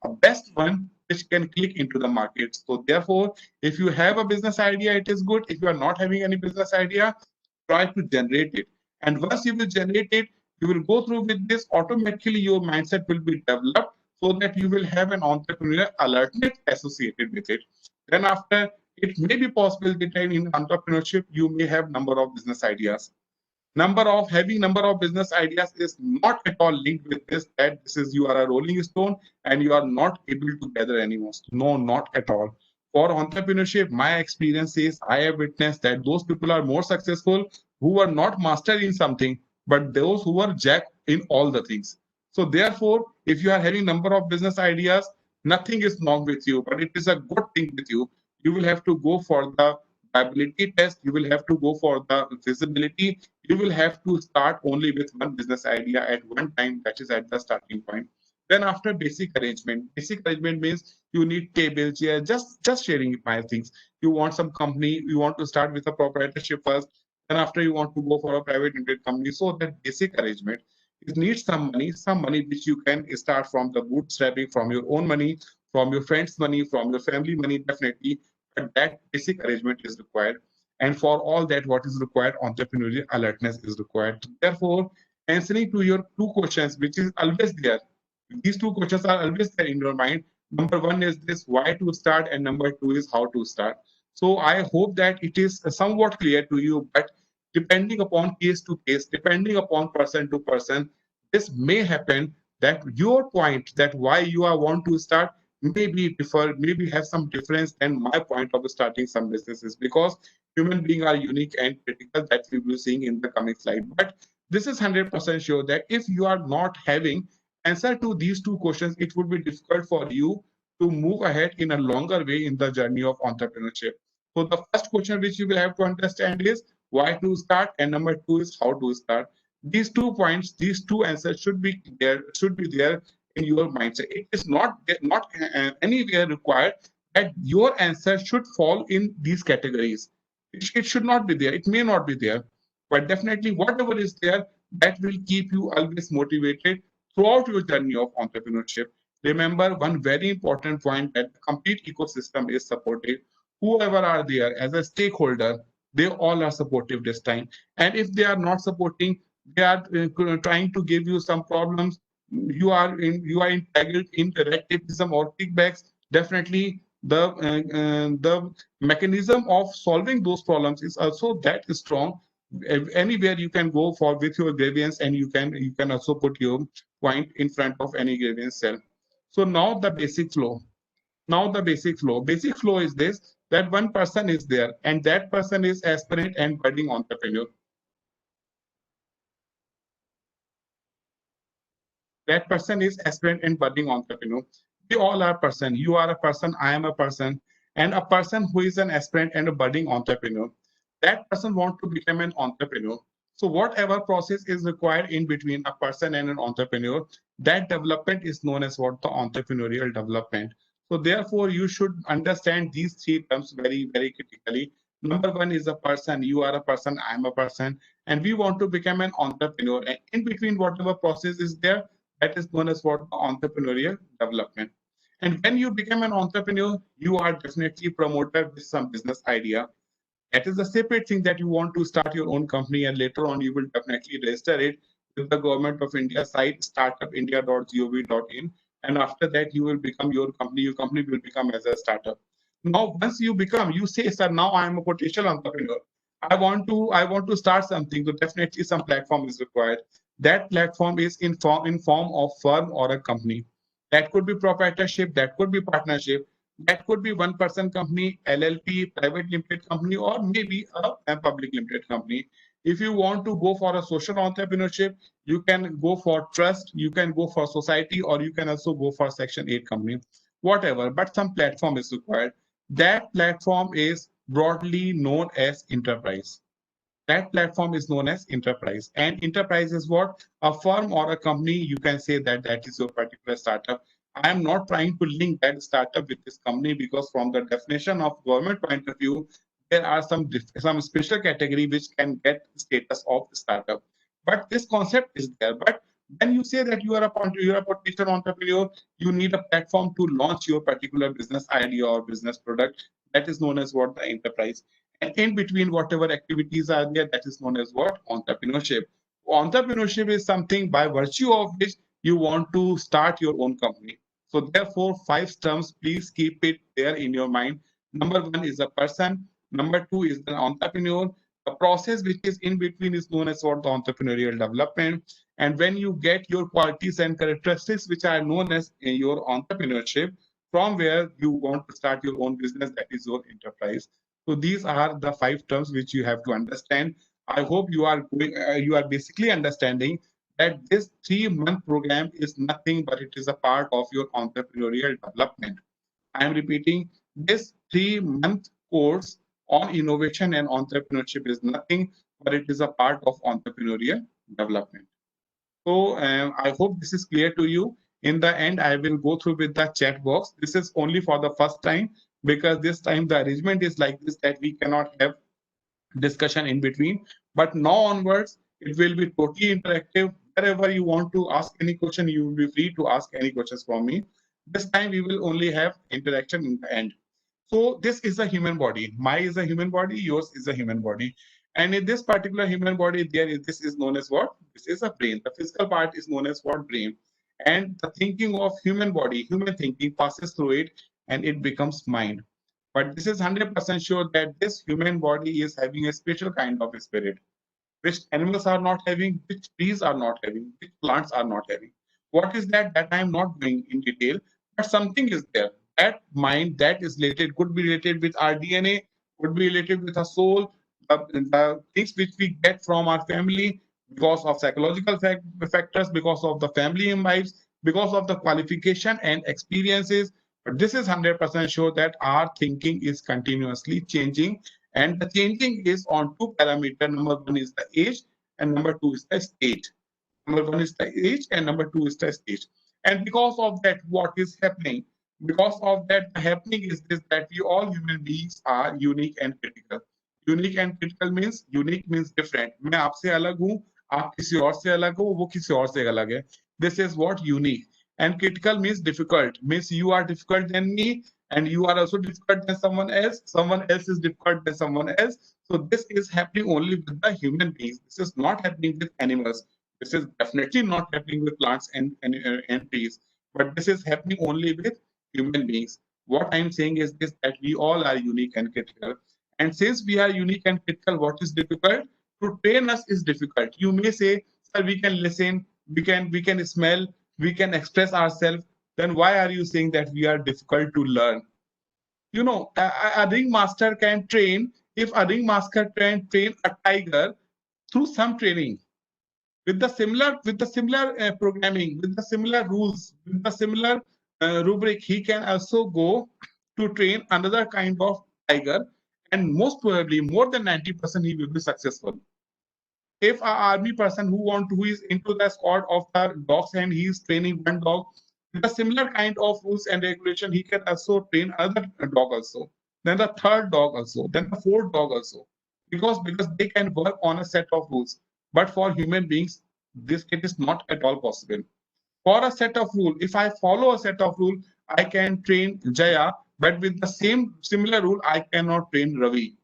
a best one which can click into the market. So therefore, if you have a business idea, it is good. If you are not having any business idea, try to generate it. And once you will generate it, you will go through with this, automatically your mindset will be developed so that you will have an entrepreneurial alertness associated with it. Then after, it may be possible that in entrepreneurship, you may have number of business ideas. Having number of business ideas is not at all linked with this, that this is you are a rolling stone and you are not able to gather anymore. No, not at all. For entrepreneurship, my experience is I have witnessed that those people are more successful who are not master in something, but those who are jack in all the things. So therefore, if you are having number of business ideas, nothing is wrong with you, but it is a good thing with you. You will have to go for the viability test. You will have to go for the feasibility. You will have to start only with one business idea at one time. That is at the starting point. Then after, basic arrangement. Basic arrangement means you need table, chair, just sharing my things. You want some company, you want to start with a proprietorship first. Then after, you want to go for a private limited company. So that basic arrangement, it needs some money which you can start from the bootstrapping, from your own money, from your friends' money, from your family money, definitely. But that basic arrangement is required. And for all that, what is required? Entrepreneurial alertness is required. Therefore, answering to your two questions, which is always there, these two questions are always there in your mind. Number one is this: why to start, and number two is how to start. So I hope that it is somewhat clear to you, but depending upon case to case, depending upon person to person, this may happen that your point that why you are want to start maybe differ, maybe have some difference than my point of starting some businesses, because human beings are unique and critical, that we will be seeing in the coming slide. But this is 100% sure that if you are not having answer to these two questions, it would be difficult for you to move ahead in a longer way in the journey of entrepreneurship. So the first question which you will have to understand is why to start, and number two is how to start. These 2 points, these two answers should be there in your mindset. It is not anywhere required that your answer should fall in these categories. It should not be there. It may not be there, but definitely whatever is there, that will keep you always motivated throughout your journey of entrepreneurship. Remember one very important point, that the complete ecosystem is supportive. Whoever are there as a stakeholder, they all are supportive this time. And if they are not supporting, they are trying to give you some problems. You are entangled in relativism or kickbacks. Definitely, the mechanism of solving those problems is also that strong Anywhere you can go for with your grievance, and you can also put your point in front of any grievance cell. So now the basic flow. Now the basic flow. Basic flow is this, that one person is there, and that person is aspirant and budding entrepreneur. That person is aspirant and budding entrepreneur. We all are person. You are a person, I am a person, and a person who is an aspirant and a budding entrepreneur. That person want to become an entrepreneur. So whatever process is required in between a person and an entrepreneur, that development is known as what? The entrepreneurial development. So therefore, you should understand these three terms very, very critically. Number one is a person. You are a person, I am a person, and we want to become an entrepreneur. And in between whatever process is there, that is known as what? Entrepreneurial development. And when you become an entrepreneur, you are definitely promoted with some business idea. That is a separate thing, that you want to start your own company, and later on you will definitely register it with the government of India site, startupindia.gov.in. And after that, you will become your company. Your company will become as a startup. Now, once you become, you say, sir, now I am a potential entrepreneur. I want to start something. So definitely some platform is required. That platform is in form of firm or a company. That could be proprietorship, that could be partnership, that could be one person company, LLP, private limited company, or maybe a public limited company. If you want to go for a social entrepreneurship, you can go for trust, you can go for society, or you can also go for Section 8 company, whatever. But some platform is required. That platform is broadly known as enterprise. That platform is known as enterprise. And enterprise is what? A firm or a company, you can say that that is your particular startup. I am not trying to link that startup with this company, because from the definition of government point of view, there are some special category which can get status of startup. But this concept is there. But when you say that you are a potential entrepreneur, you need a platform to launch your particular business idea or business product. That is known as what? The enterprise. And in between whatever activities are there, that is known as what? Entrepreneurship. Entrepreneurship is something by virtue of which you want to start your own company. So therefore, five terms, please keep it there in your mind. Number one is a person. Number two is the entrepreneur. The process which is in between is known as what? The entrepreneurial development. And when you get your qualities and characteristics which are known as your entrepreneurship, from where you want to start your own business, that is your enterprise. So these are the five terms which you have to understand. I hope you are basically understanding that this 3-month program is nothing but it is a part of your entrepreneurial development. I am repeating, this 3-month course on innovation and entrepreneurship is nothing but it is a part of entrepreneurial development. So I hope this is clear to you. In the end, I will go through with the chat box. This is only for the first time, because this time the arrangement is like this, that we cannot have discussion in between. But now onwards, it will be totally interactive. Wherever you want to ask any question, you will be free to ask any questions from me. This time we will only have interaction in the end. So this is a human body. My is a human body, yours is a human body. And in this particular human body, this is known as what? This is a brain. The physical part is known as what? Brain. And the thinking of human body, human thinking passes through it, and it becomes mind. But this is 100% sure that this human body is having a special kind of spirit, which animals are not having, which trees are not having, which plants are not having. What is that? That I am not going in detail, but something is there. That mind that is related, could be related with our DNA, could be related with our soul, the things which we get from our family because of psychological factors, because of the family imbibes, because of the qualification and experiences. But this is 100% sure that our thinking is continuously changing, and the changing is on two parameters. Number one is the age, and number two is the stage. Number one is the age, and number two is the stage. And because of that, what is happening? Because of that, the happening is this, that we all human beings are unique and critical. Unique and critical means different. मैं आपसे अलग हूँ, आप किसी और से अलग हो, वो किसी और से अलग है. This is what unique. And critical means difficult. Means you are difficult than me, and you are also difficult than someone else. Someone else is difficult than someone else. So this is happening only with the human beings. This is not happening with animals. This is definitely not happening with plants and trees. But this is happening only with human beings. What I'm saying is this, that we all are unique and critical. And since we are unique and critical, what is difficult? To train us is difficult. You may say, sir, we can listen, we can smell, we can express ourselves. Then why are you saying that we are difficult to learn? You know, a ring master can train. If a ring master can train a tiger through some training, with the similar programming, with the similar rules, with the similar rubric, he can also go to train another kind of tiger, and most probably more than 90% he will be successful. If an army person who is into the squad of the dogs and he is training one dog with a similar kind of rules and regulation, he can also train another dog also, then the third dog also, then the fourth dog also, because they can work on a set of rules. But for human beings, this it is not at all possible. For a set of rule, if I follow a set of rule, I can train Jaya, but with the same similar rule, I cannot train Ravi.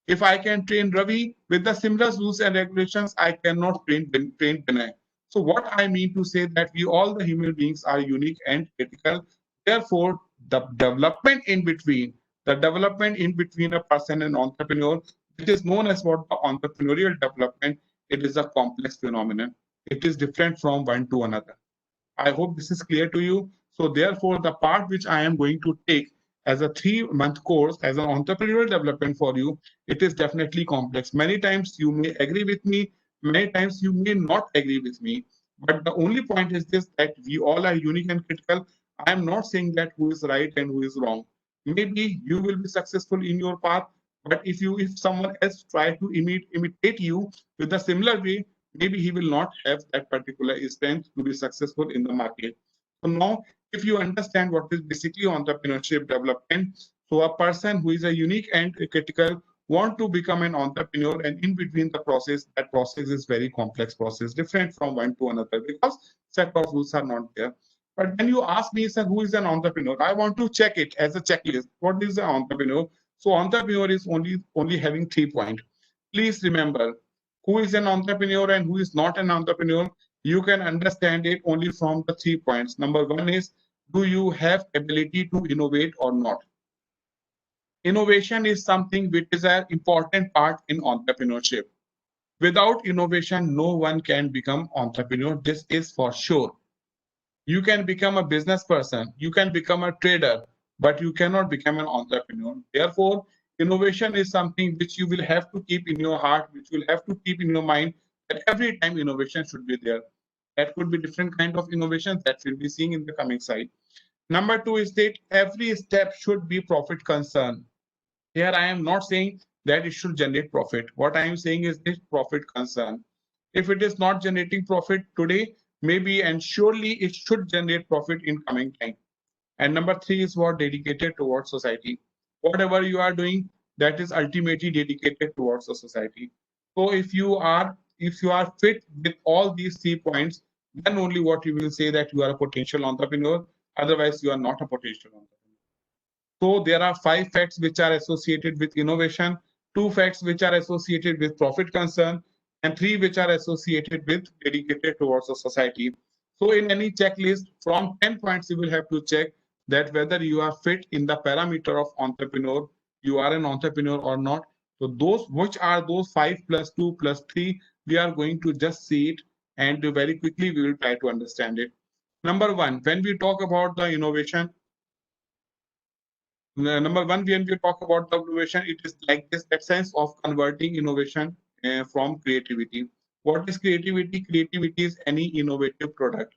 If I can train Ravi with the similar rules and regulations, I cannot train Vinay. So what I mean to say that we all the human beings are unique and critical. Therefore, the development in between a person and entrepreneur, which is known as what the entrepreneurial development, it is a complex phenomenon. It is different from one to another. I hope this is clear to you. So therefore, the part which I am going to take as a 3-month course as an entrepreneurial development for you, it is definitely complex. Many times you may agree with me, many times you may not agree with me. But the only point is this, that we all are unique and critical. I am not saying that who is right and who is wrong. Maybe you will be successful in your path, but if someone else try to imitate you with a similar way, maybe he will not have that particular strength to be successful in the market. So now, if you understand what is basically entrepreneurship development, so a person who is a unique and critical want to become an entrepreneur, and in between the process, that process is very complex process, different from one to another because set of rules are not there. But when you ask me, sir, who is an entrepreneur? I want to check it as a checklist. What is an entrepreneur? So entrepreneur is only having 3 points. Please remember, who is an entrepreneur and who is not an entrepreneur, you can understand it only from the 3 points. Number 1 is, do you have ability to innovate or not? Innovation is something which is an important part in entrepreneurship. Without innovation, no one can become entrepreneur. This is for sure. You can become a business person, you can become a trader, but you cannot become an entrepreneur. Therefore, innovation is something which you will have to keep in your heart, which you will have to keep in your mind, that every time innovation should be there. That could be different kind of innovations that we'll be seeing in the coming slide. Number 2 is that every step should be profit concern. Here I am not saying that it should generate profit. What I am saying is this profit concern. If it is not generating profit today, maybe and surely it should generate profit in coming time. And number 3 is what? Dedicated towards society. Whatever you are doing, that is ultimately dedicated towards the society. So if you are fit with all these 3 points, then only what you will say that you are a potential entrepreneur. Otherwise, you are not a potential entrepreneur. So there are 5 facts which are associated with innovation, 2 facts which are associated with profit concern, and 3 which are associated with dedicated towards the society. So in any checklist, from 10 points, you will have to check that whether you are fit in the parameter of entrepreneur, you are an entrepreneur or not. So those, which are those 5 plus 2 plus 3, we are going to just see it, and very quickly we will try to understand it. Number 1, when we talk about the innovation, number 1, when we talk about the innovation, it is like this, that sense of converting innovation from creativity. What is creativity? Creativity is any innovative product.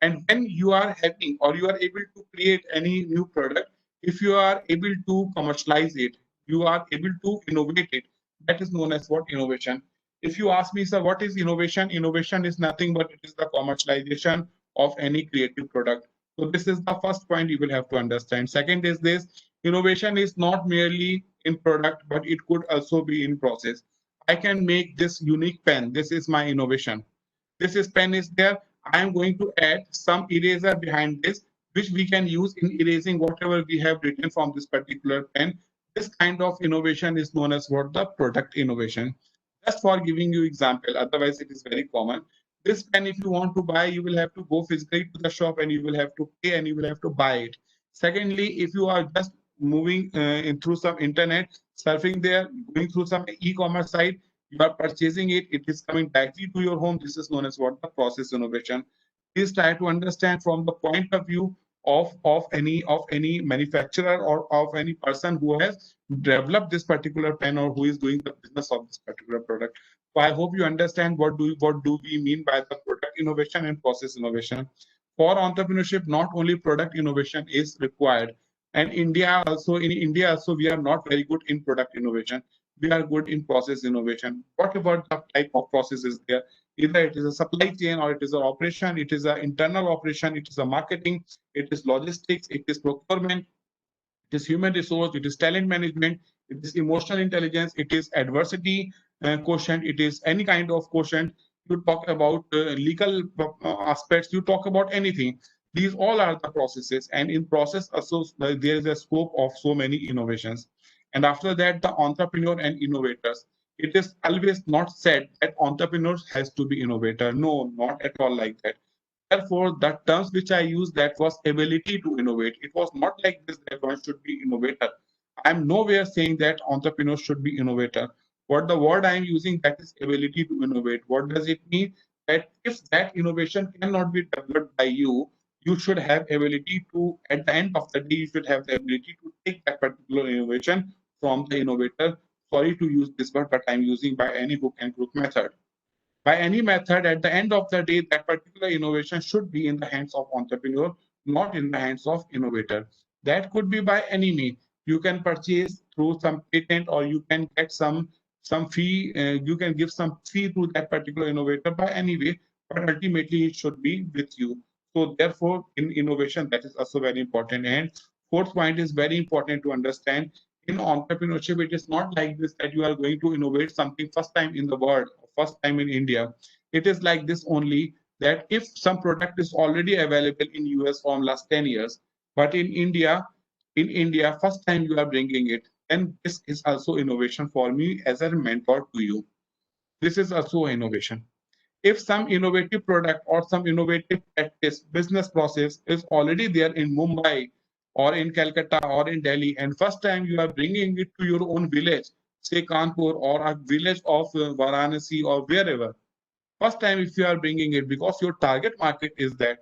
And when you are having or you are able to create any new product, if you are able to commercialize it, you are able to innovate it, that is known as what? Innovation. If you ask me, sir, what is innovation? Innovation is nothing but it is the commercialization of any creative product. So this is the first point you will have to understand. Second is this, innovation is not merely in product, but it could also be in process. I can make this unique pen. This is my innovation. This is pen is there. I am going to add some eraser behind this, which we can use in erasing whatever we have written from this particular pen. This kind of innovation is known as what? The product innovation. Just for giving you example, otherwise it is very common. This pen, if you want to buy, you will have to go physically to the shop and you will have to pay and you will have to buy it. Secondly, if you are just moving through some internet, surfing there, going through some e-commerce site, You are purchasing it, it is coming directly to your home. This is known as what? The process innovation. Please try to understand from the point of view of any manufacturer or of any person who has developed this particular pen or who is doing the business of this particular product. So I hope you understand what do we mean by the product innovation and process innovation. For entrepreneurship, not only product innovation is required, and in India also we are not very good in product innovation. We are good in process innovation. What about the type of processes there? Either it is a supply chain or it is an operation, it is an internal operation, it is a marketing, it is logistics, it is procurement, it is human resource, it is talent management, it is emotional intelligence, it is adversity quotient, it is any kind of quotient. You talk about legal aspects, you talk about anything. These all are the processes, and in process also there is a scope of so many innovations. And after that, the entrepreneur and innovators. It is always not said that entrepreneurs has to be innovator. No, not at all like that. Therefore, the terms which I used, that was ability to innovate. It was not like this that one should be innovator. I'm nowhere saying that entrepreneurs should be innovator. What the word I'm using, that is ability to innovate. What does it mean? That if that innovation cannot be developed by you, you should have ability to, at the end of the day, you should have the ability to take that particular innovation from the innovator. Sorry to use this word, but I'm using by any hook and crook method. By any method, at the end of the day, that particular innovation should be in the hands of entrepreneur, not in the hands of innovator. That could be by any means. You can purchase through some patent, or you can get some fee. You can give some fee to that particular innovator by any way, but ultimately it should be with you. So therefore, in innovation, that is also very important. And fourth point is very important to understand. In entrepreneurship, it is not like this that you are going to innovate something first time in the world, first time in India. It is like this only, that if some product is already available in US from last 10 years, but in India, first time you are bringing it, and this is also innovation for me as a mentor to you. This is also innovation. If some innovative product or some innovative practice, business process is already there in Mumbai or in Calcutta or in Delhi, and first time you are bringing it to your own village, say Kanpur or a village of Varanasi or wherever, first time if you are bringing it, because your target market is that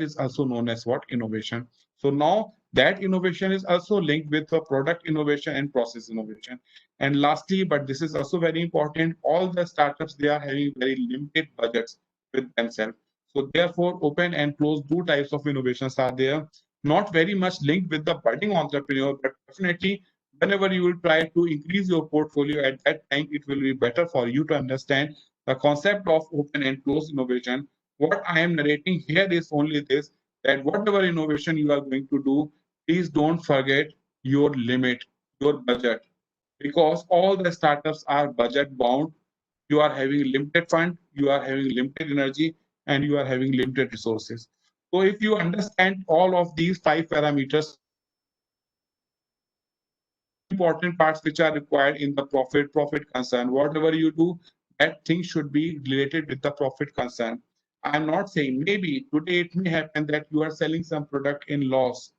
is also known as what? Innovation. So now that innovation is also linked with the product innovation and process innovation. And lastly, but this is also very important, all the startups, they are having very limited budgets with themselves. So therefore, open and closed two types of innovations are there, not very much linked with the budding entrepreneur, but definitely whenever you will try to increase your portfolio, at that time it will be better for you to understand the concept of open and closed innovation. What I am narrating here is only this, that whatever innovation you are going to do, please don't forget your limit, your budget, because all the startups are budget bound. You are having limited fund, you are having limited energy, and you are having limited resources. So if you understand all of these five parameters, important parts which are required in the profit concern, whatever you do, that thing should be related with the profit concern. I'm not saying, maybe today it may happen that you are selling some product in loss.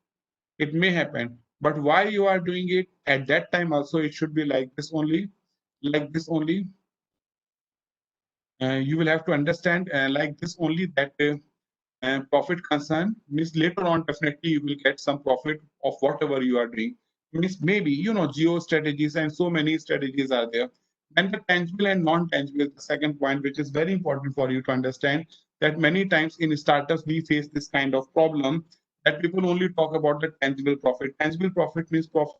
It may happen, but why you are doing it at that time also, it should be like this only, like this only. You will have to understand like this only, that profit concern means later on definitely you will get some profit of whatever you are doing. Means maybe, geo strategies and so many strategies are there. And the tangible and non-tangible, the second point, which is very important for you to understand, that many times in startups we face this kind of problem, that people only talk about the tangible profit. Tangible profit means profit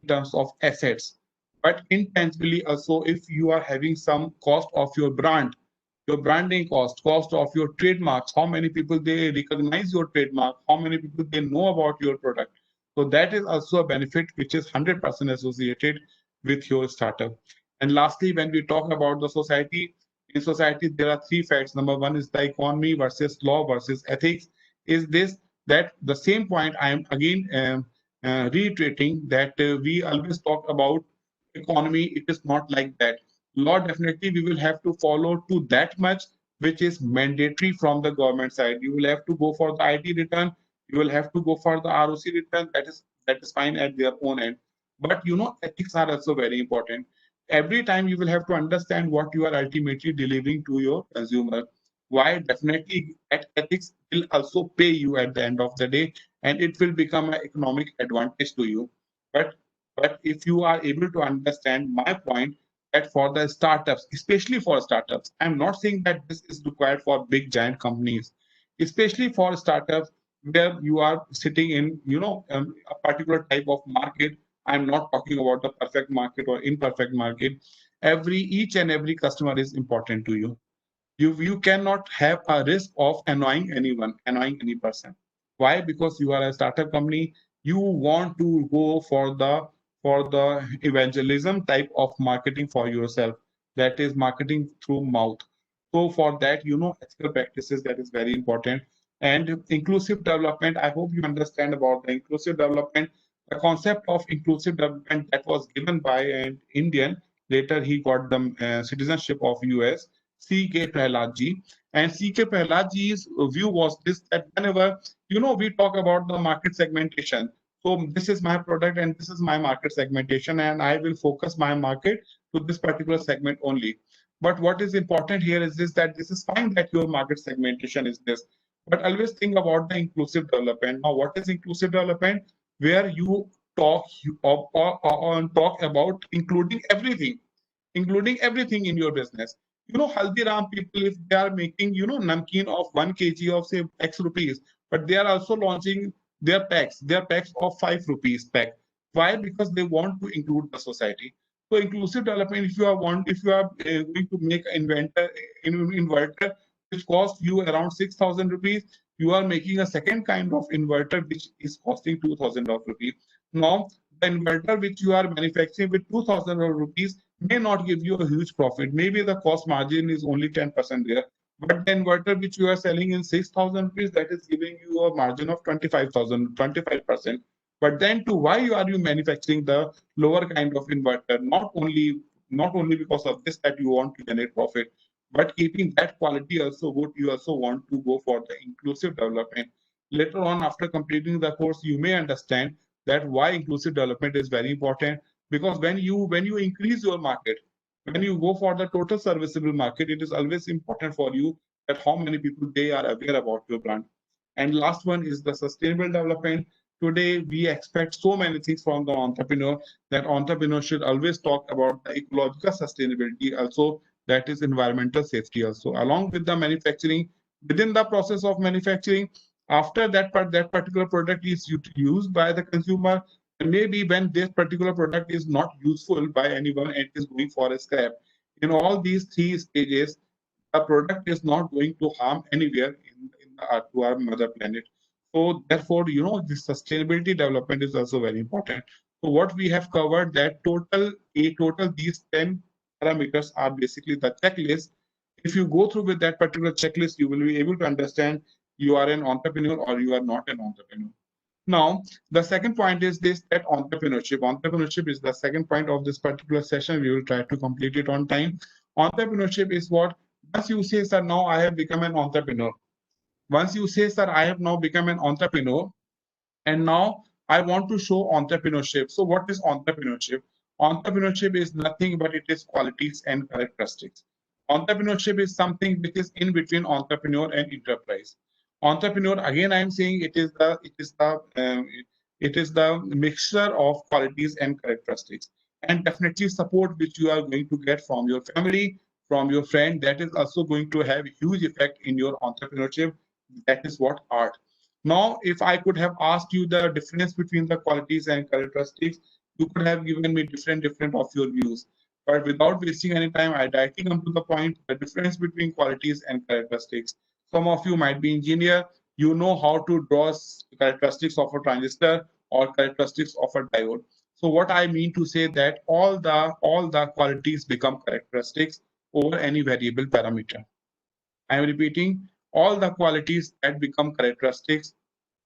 in terms of assets, but intangibly also, if you are having some cost of your brand, your branding cost of your trademarks, how many people they recognize your trademark, how many people they know about your product. So that is also a benefit which is 100% associated with your startup. And lastly, when we talk about the society, in society there are three facts. Number one is the economy versus law versus ethics. Is this, that the same point I am again reiterating, that we always talk about economy. It is not like that. Law, definitely we will have to follow to that much which is mandatory from the government side. You will have to go for the IT return, you will have to go for the ROC return. That is fine at their own end. But ethics are also very important. every time you will have to understand what you are ultimately delivering to your consumer. Why? Definitely that ethics will also pay you at the end of the day, and it will become an economic advantage to you. But but if you are able to understand my point, that for the startups, especially for startups, I'm not saying that this is required for big giant companies, especially for startups where you are sitting in, a particular type of market. I'm not talking about the perfect market or imperfect market. Each and every customer is important to you. You cannot have a risk of annoying anyone, annoying any person. Why? Because you are a startup company. You want to go for the evangelism type of marketing for yourself. That is marketing through mouth. So for that, ethical practices, that is very important. And inclusive development, I hope you understand about the inclusive development. The concept of inclusive development that was given by an Indian. Later, he got the citizenship of US. C.K. Prahlad ji. And C.K. Prahlad ji's view was this, that whenever, we talk about the market segmentation. So this is my product and this is my market segmentation, and I will focus my market to this particular segment only. But what is important here is this, that this is fine that your market segmentation is this, but always think about the inclusive development. Now, what is inclusive development? Where you talk about including everything in your business. Haldiram people, if they are making, namkeen of 1 kg of say X rupees, but they are also launching their packs of 5 rupees pack. Why? Because they want to include the society. So inclusive development, if you are going to make an inverter which costs you around 6,000 rupees, you are making a second kind of inverter which is costing 2,000 rupees. Now, the inverter which you are manufacturing with 2,000 rupees may not give you a huge profit. Maybe the cost margin is only 10% there. But the inverter which you are selling in 6,000 rupees, that is giving you a margin of 25,000, 25%. But then to why are you manufacturing the lower kind of inverter? Not only because of this that you want to generate profit, but keeping that quality also good, you also want to go for the inclusive development. Later on, after completing the course, you may understand that why inclusive development is very important. Because when you increase your market, when you go for the total serviceable market, it is always important for you that how many people they are aware about your brand. And last one is the sustainable development. Today we expect so many things from the entrepreneur, that entrepreneur should always talk about the ecological sustainability also, that is environmental safety also, along with the manufacturing. Within the process of manufacturing, after that particular product is used by the consumer, and maybe when this particular product is not useful by anyone and it is going for a scrap, in all these 3 stages, the product is not going to harm anywhere in the earth, to our mother planet. So therefore, the sustainability development is also very important. So what we have covered, that total these 10 parameters are basically the checklist. If you go through with that particular checklist, you will be able to understand you are an entrepreneur or you are not an entrepreneur. Now, the second point is this, that entrepreneurship. Entrepreneurship is the second point of this particular session. We will try to complete it on time. Entrepreneurship is what? Once you say, sir, now I have become an entrepreneur. Once you say, sir, I have now become an entrepreneur, and now I want to show entrepreneurship. So what is entrepreneurship? Entrepreneurship is nothing but it is qualities and characteristics. Entrepreneurship is something which is in between entrepreneur and enterprise. Entrepreneur, again, I am saying it is the mixture of qualities and characteristics, and definitely support which you are going to get from your family, from your friend. That is also going to have huge effect in your entrepreneurship. That is what art. Now, if I could have asked you the difference between the qualities and characteristics, you could have given me different of your views. But without wasting any time, I directly come to the point, the difference between qualities and characteristics. Some of you might be engineer, you know how to draw characteristics of a transistor or characteristics of a diode. So what I mean to say that all the qualities become characteristics over any variable parameter. I am repeating, all the qualities that become characteristics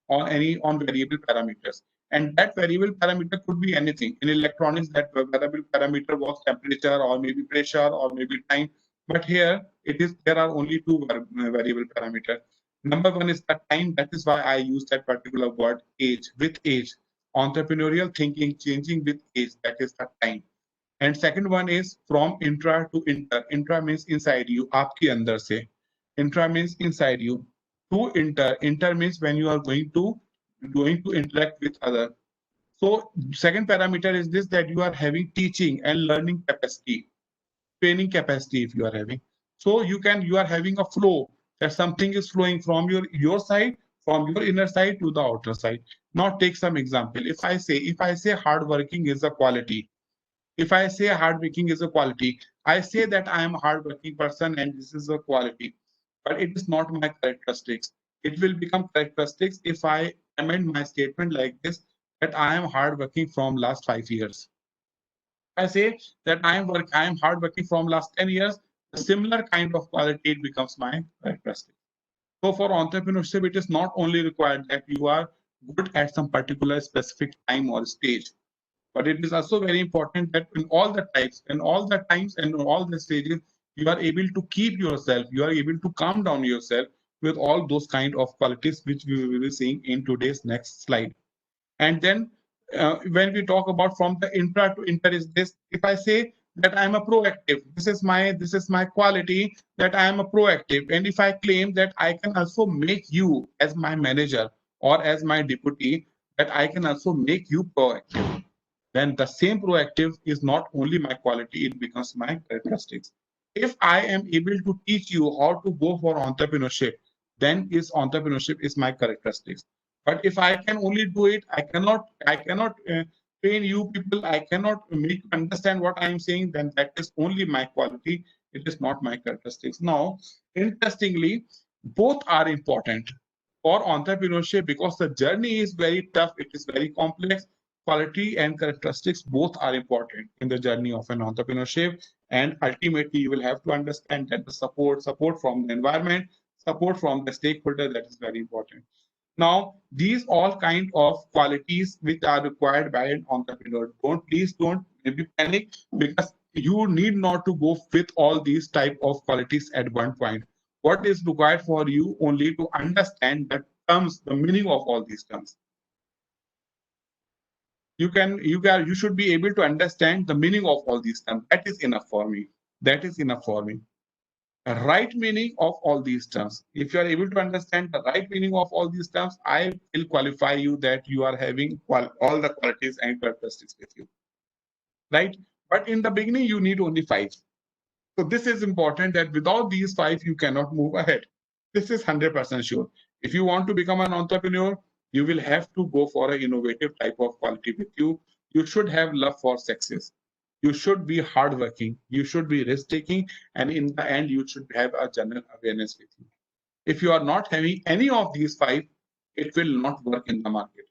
on variable parameters. And that variable parameter could be anything. In electronics, that variable parameter was temperature or maybe pressure or maybe time. But here there are only two variable parameters. Number one is the time. That is why I use that particular word, age, with age. Entrepreneurial thinking changing with age, that is the time. And second one is from intra to inter. Intra means inside you, आपके अंदर से. Intra means inside you. To inter. Inter means when you are going to interact with other. So second parameter is this, that you are having teaching and learning capacity, training capacity if you are having. So you are having a flow, that something is flowing from your side, from your inner side to the outer side. Now take some example. If I say hardworking is a quality, if I say hardworking is a quality, I say that I am a hardworking person and this is a quality, but it is not my characteristics. It will become characteristics if I amend my statement like this, that I am hardworking from last 5 years. I say that I am hardworking from last 10 years, a similar kind of quality, it becomes my characteristic. So for entrepreneurship, it is not only required that you are good at some particular specific time or stage, but it is also very important that in all the types, in all the times and in all the stages, you are able to keep yourself, you are able to calm down yourself with all those kind of qualities, which we will be seeing in today's next slide. And then when we talk about from the intra to inter is this, if I say that I am a proactive, this is my quality, that I am a proactive. And if I claim that I can also make you as my manager or as my deputy, that I can also make you proactive, then the same proactive is not only my quality, it becomes my characteristics. If I am able to teach you how to go for entrepreneurship, then entrepreneurship is my characteristics. But if I can only do it, I cannot train you people, I cannot make you understand what I am saying, then that is only my quality, it is not my characteristics. Now, interestingly, both are important for entrepreneurship because the journey is very tough, it is very complex. Quality and characteristics both are important in the journey of an entrepreneurship, and ultimately you will have to understand that the support from the environment, support from the stakeholder, that is very important. Now, these all kind of qualities which are required by an entrepreneur. Please don't maybe panic, because you need not to go with all these type of qualities at one point. What is required for you only to understand the terms, the meaning of all these terms. You should be able to understand the meaning of all these terms. That is enough for me. That is enough for me. A right meaning of all these terms. If you are able to understand the right meaning of all these terms, I will qualify you that you are having all the qualities and characteristics with you. Right? But in the beginning, you need only 5. So this is important, that without these 5, you cannot move ahead. This is 100% sure. If you want to become an entrepreneur, you will have to go for an innovative type of quality with you. You should have love for success. You should be hardworking. You should be risk-taking. And in the end, you should have a general awareness with you. If you are not having any of these 5, it will not work in the market.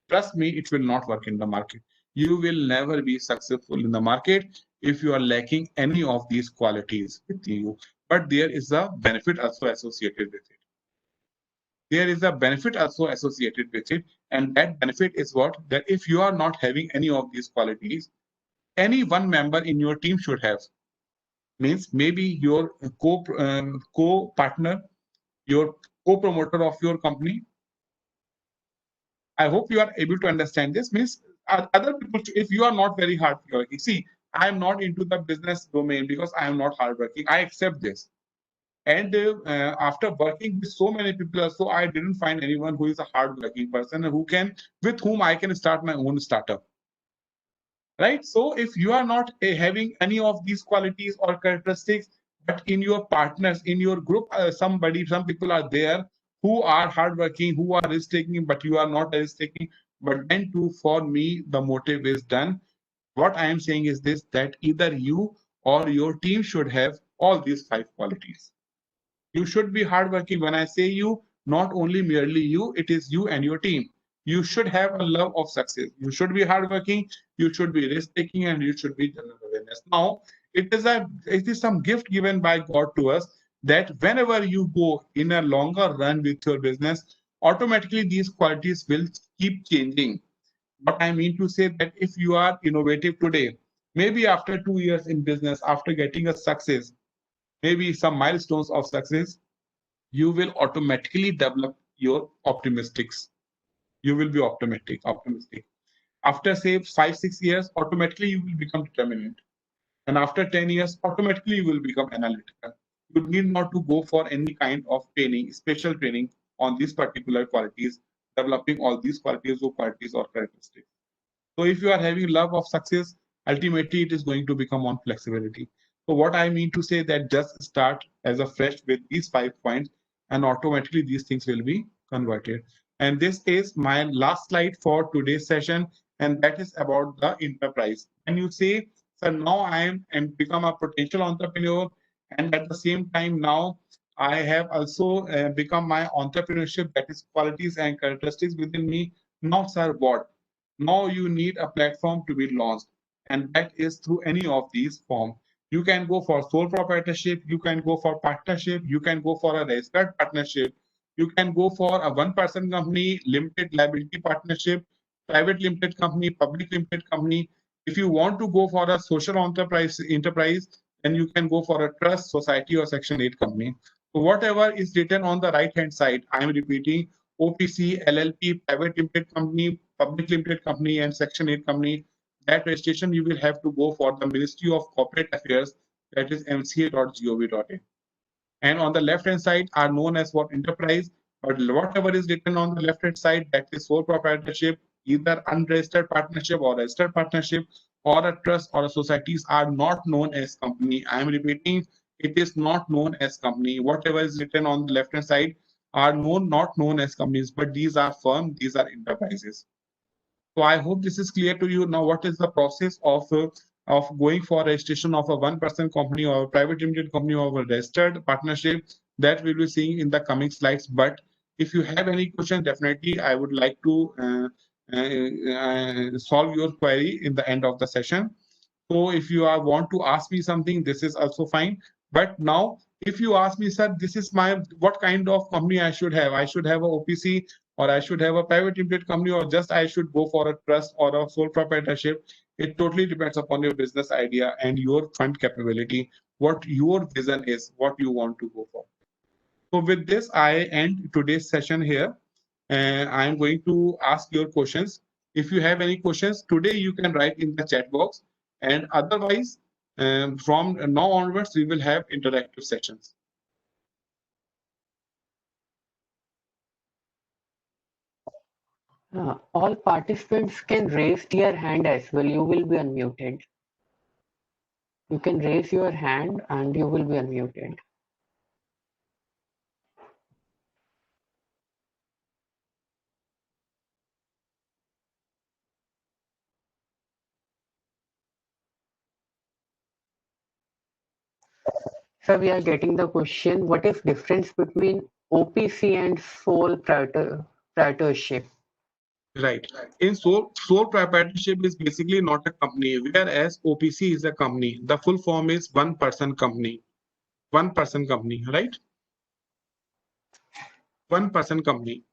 Trust me, it will not work in the market. You will never be successful in the market if you are lacking any of these qualities with you. But there is a benefit also associated with it. There is a benefit also associated with it. And that benefit is what? That if you are not having any of these qualities, any one member in your team should have. Means maybe your co-partner, your co-promoter of your company. I hope you are able to understand this. Means other people, if you are not very hardworking, see, I am not into the business domain because I am not hardworking. I accept this. And after working with so many people also, I didn't find anyone who is a hardworking person with whom I can start my own startup. Right? So if you are not having any of these qualities or characteristics, but in your partners, in your group, some people are there who are hardworking, who are risk-taking, but you are not risk-taking. But then too, for me, the motive is done. What I am saying is this, that either you or your team should have all these 5 qualities. You should be hardworking. When I say you, not only merely you, it is you and your team. You should have a love of success. You should be hardworking, you should be risk-taking, and you should be general awareness. Now, it is some gift given by God to us, that whenever you go in a longer run with your business, automatically these qualities will keep changing. What I mean to say, that if you are innovative today, maybe after 2 years in business, after getting a success, maybe some milestones of success, you will automatically develop your optimistics. You will be optimistic. After say 5-6 years, automatically you will become determined. And after 10 years, automatically you will become analytical. You need not to go for any kind of training, special training on these particular qualities, developing all these qualities or characteristics. So if you are having love of success, ultimately it is going to become on flexibility. So what I mean to say that just start as a fresh with these 5 points and automatically these things will be converted. And this is my last slide for today's session, and that is about the enterprise. And you say, sir, now I am and become a potential entrepreneur, and at the same time now I have also become my entrepreneurship, that is qualities and characteristics within me. Now, sir, what? Now you need a platform to be launched, and that is through any of these forms. You can go for sole proprietorship, you can go for partnership, you can go for a registered partnership, you can go for a one-person company, limited liability partnership, private limited company, public limited company. If you want to go for a social enterprise, then you can go for a trust, society, or Section 8 company. So whatever is written on the right-hand side, I am repeating, OPC, LLP, private limited company, public limited company, and Section 8 company, that registration you will have to go for the Ministry of Corporate Affairs, that is mca.gov.in. And on the left-hand side are known as what enterprise, but whatever is written on the left-hand side, that is sole proprietorship, either unregistered partnership or registered partnership, or a trust or a societies are not known as company. I am repeating, it is not known as company. Whatever is written on the left-hand side are not known as companies, but these are firms, these are enterprises. So I hope this is clear to you. Now, what is the process of going for registration of a one-person company or a private limited company or a registered partnership? That we'll be seeing in the coming slides. But if you have any question, definitely I would like to solve your query in the end of the session. So if you want to ask me something, this is also fine. But now, if you ask me, sir, this is what kind of company I should have? I should have a OPC, or I should have a private limited company, or just I should go for a trust or a sole proprietorship. It totally depends upon your business idea and your fund capability, what your vision is, what you want to go for. So with this, I end today's session here, and I'm going to ask your questions. If you have any questions today, you can write in the chat box, and otherwise, from now onwards, we will have interactive sessions.
All participants can raise their hand as well. You will be unmuted. You can raise your hand and you will be unmuted. So we are getting the question, what is difference between OPC and sole proprietorship?
Right. In sole proprietorship is basically not a company, whereas OPC is a company. The full form is one-person company. One-person company, right? One-person company.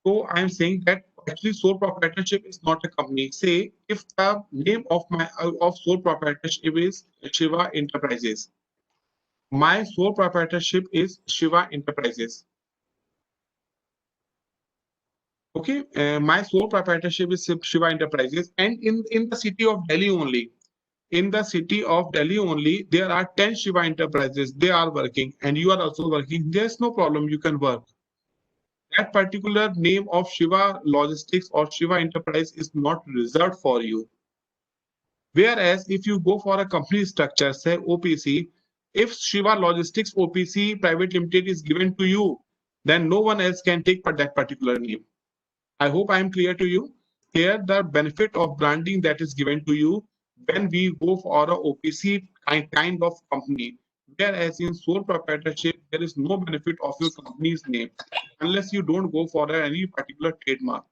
So I'm saying that actually sole proprietorship is not a company. Say if the name of my sole proprietorship is Shiva Enterprises, my sole proprietorship is Shiva Enterprises. Okay, my sole proprietorship is Shiva Enterprises, and in the city of Delhi only, there are 10 Shiva Enterprises. They are working, and you are also working. There's no problem. You can work. That particular name of Shiva Logistics or Shiva Enterprise is not reserved for you. Whereas if you go for a company structure, say OPC, if Shiva Logistics OPC Private Limited is given to you, then no one else can take that particular name. I hope I am clear to you. Here, the benefit of branding that is given to you when we go for a OPC kind of company. Whereas in sole proprietorship, there is no benefit of your company's name unless you don't go for any particular trademark.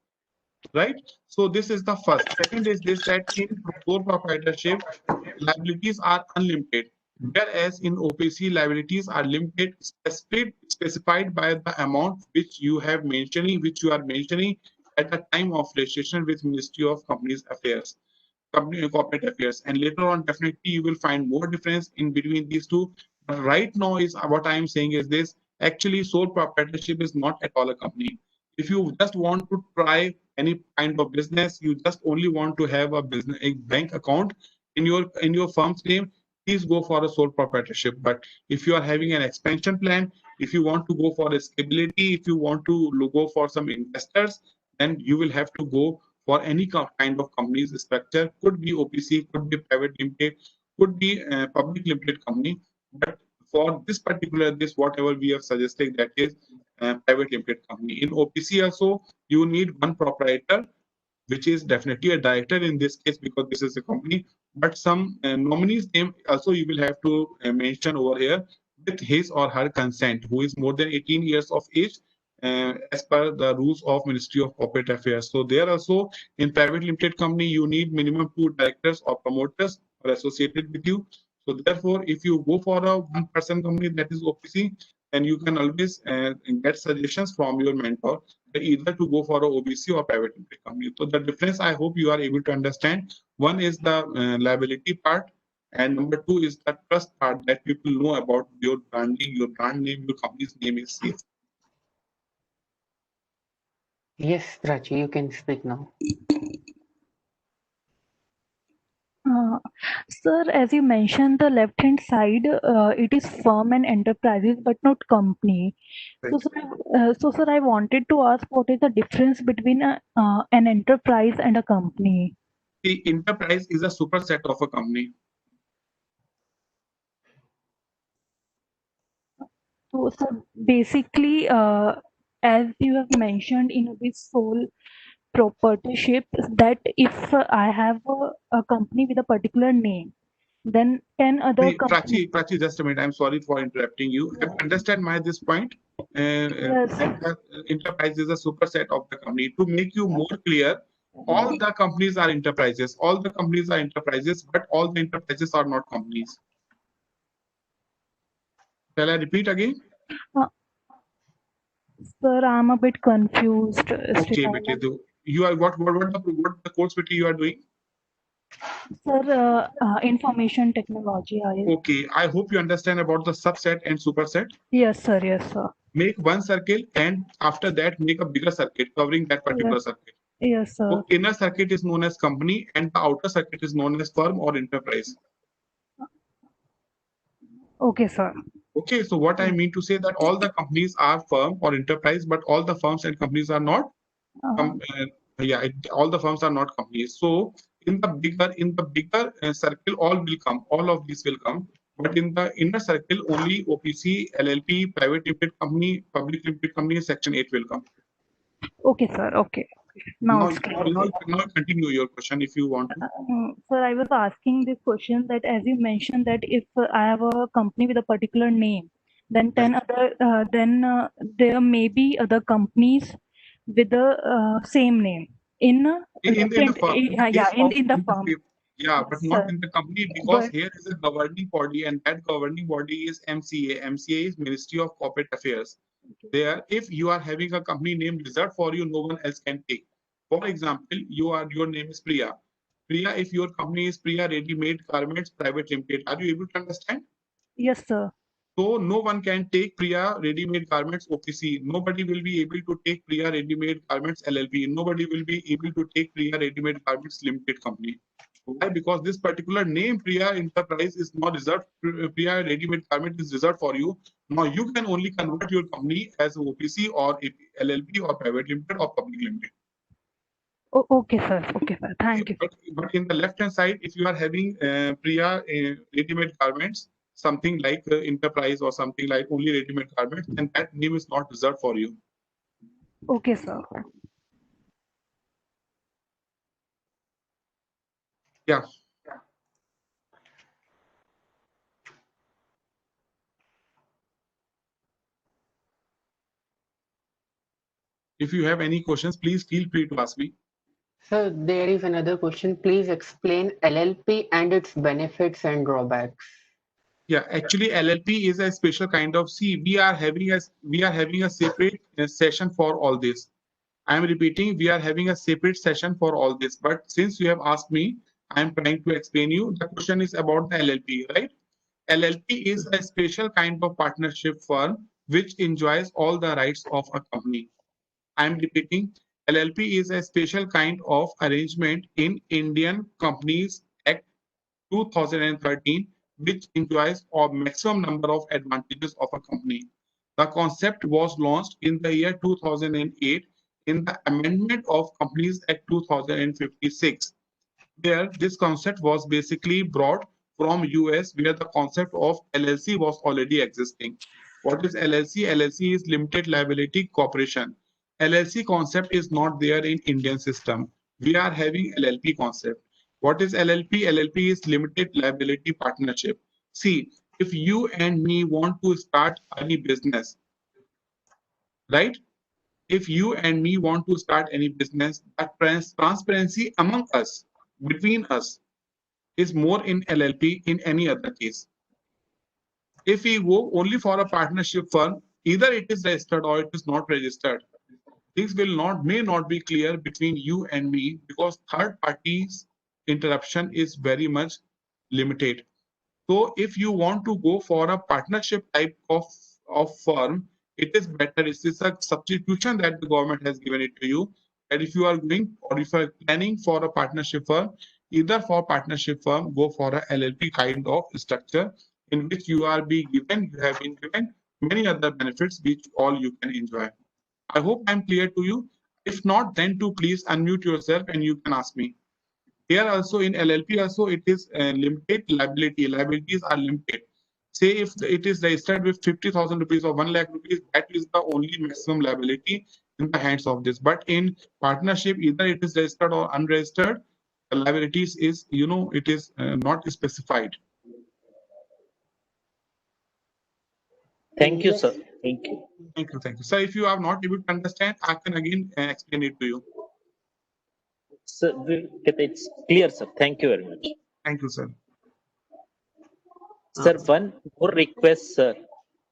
Right? So this is the first. Second is this, that in sole proprietorship, liabilities are unlimited, whereas in OPC liabilities are limited, specified by the amount which you are mentioning at the time of registration with Ministry of Companies Affairs, Corporate Affairs, and later on definitely you will find more difference in between these two. But right now is what I am saying is this: actually, sole proprietorship is not at all a company. If you just want to try any kind of business, you just only want to have a bank account in your firm's name, please go for a sole proprietorship. But if you are having an expansion plan, if you want to go for a stability, if you want to go for some investors, then you will have to go for any kind of company's structure. Could be OPC, could be private limited, could be a public limited company. But for this particular, this whatever we are suggesting, that is private limited company. In OPC also, you need one proprietor, which is definitely a director in this case because this is a company, but some nominees name also you will have to mention over here with his or her consent, who is more than 18 years of age as per the rules of Ministry of Corporate Affairs. So there also in private limited company, you need minimum 2 directors or promoters or associated with you. So therefore, if you go for a one-person company that is OPC, then you can always get suggestions from your mentor either to go for a OBC or private limited company. So the difference, I hope you are able to understand. One is the liability part, and number two is the trust part, that people know about your branding, your brand name, your company's name is safe.
Yes, Prachi, you can speak now.
Sir, as you mentioned, the left-hand side, it is firm and enterprises, but not company.
Right.
Sir, I wanted to ask what is the difference between an enterprise and a company?
The enterprise is a superset of a company.
So, sir, basically, as you have mentioned in this sole proprietorship, that if I have a company with a particular name, then 10 other
Wait,
companies.
Prachi, just a minute. I'm sorry for interrupting you. Have you understand this point?
Yes.
That the enterprise is a superset of the company. To make you more clear, all the companies are enterprises. All the companies are enterprises, but all the enterprises are not companies. Shall I repeat again?
Sir, I'm a bit confused.
Okay, bete, you are what the course bete you are doing?
Sir, information technology.
Okay, I hope you understand about the subset and superset.
Yes, sir. Yes, sir.
Make one circle and after that make a bigger circuit covering that particular circuit.
Yes, sir.
So inner circuit is known as company and the outer circuit is known as firm or enterprise.
Okay, sir.
Okay, so what I mean to say that all the companies are firm or enterprise, but all the firms and companies are not. All the firms are not companies. So in the bigger circle, all will come. All of these will come. But in the inner circle, only OPC, LLP, private limited company, public limited company, Section 8 will come.
Okay, sir. Okay. Now,
Continue your question if you want to.
Sir, I was asking this question that as you mentioned that if I have a company with a particular name, then 10 other, there may be other companies with the same name in the firm.
Yeah, but not in the company, because here is a governing body and that governing body is MCA. MCA is Ministry of Corporate Affairs. There, if you are having a company name reserved for you, no one else can take. For example, your name is Priya. Priya, if your company is Priya Ready Made Garments Private Limited, are you able to understand?
Yes, sir.
So no one can take Priya Ready Made Garments OPC. Nobody will be able to take Priya Ready Made Garments LLP. Nobody will be able to take Priya Ready Made Garments Limited Company. Why? Because this particular name Priya Enterprise is not reserved. Priya Ready Made Garment is reserved for you. Now you can only convert your company as OPC or LLP or private limited or public limited.
Oh, okay, sir. Okay, sir. Thank you.
But in the left-hand side, if you are having Priya ready-made garments, something like enterprise or something like only ready-made garments, then that name is not reserved for you.
Okay, sir.
Yeah. If you have any questions, please feel free to ask me.
So there is another question. Please explain LLP and its benefits and drawbacks.
Yeah, actually, LLP is a special kind of. See, we are having a separate session for all this. I am repeating, we are having a separate session for all this. But since you have asked me, I am trying to explain you. The question is about the LLP, right? LLP is a special kind of partnership firm which enjoys all the rights of a company. I am repeating, LLP is a special kind of arrangement in Indian Companies Act 2013, which enjoys a maximum number of advantages of a company. The concept was launched in the year 2008 in the Amendment of Companies Act 2056, where this concept was basically brought from US, where the concept of LLC was already existing. What is LLC? LLC is Limited Liability Corporation. LLC concept is not there in Indian system. We are having LLP concept. What is LLP? LLP is Limited Liability Partnership. See, if you and me want to start any business, right? If you and me want to start any business, that transparency among us, between us, is more in LLP in any other case. If we go only for a partnership firm, either it is registered or it is not registered. Things may not be clear between you and me because third parties interruption is very much limited. So if you want to go for a partnership type of firm, it is better. It is a substitution that the government has given it to you. And if you are going or if you are planning for a partnership firm, either for partnership firm, go for a LLP kind of structure in which you have been given many other benefits which all you can enjoy. I hope I'm clear to you. If not, then to please unmute yourself and you can ask me. Here also in LLP also it is limited liability. Liabilities are limited. Say if it is registered with 50,000 rupees or 1 lakh rupees, that is the only maximum liability in the hands of this. But in partnership, either it is registered or unregistered, the liabilities is, it is not specified.
Thank you, sir. Thank you.
Thank you. Sir, if you are not able to understand, I can again explain it to you.
Sir, it's clear, sir. Thank you very much.
Thank you, sir.
Sir, one more request, sir.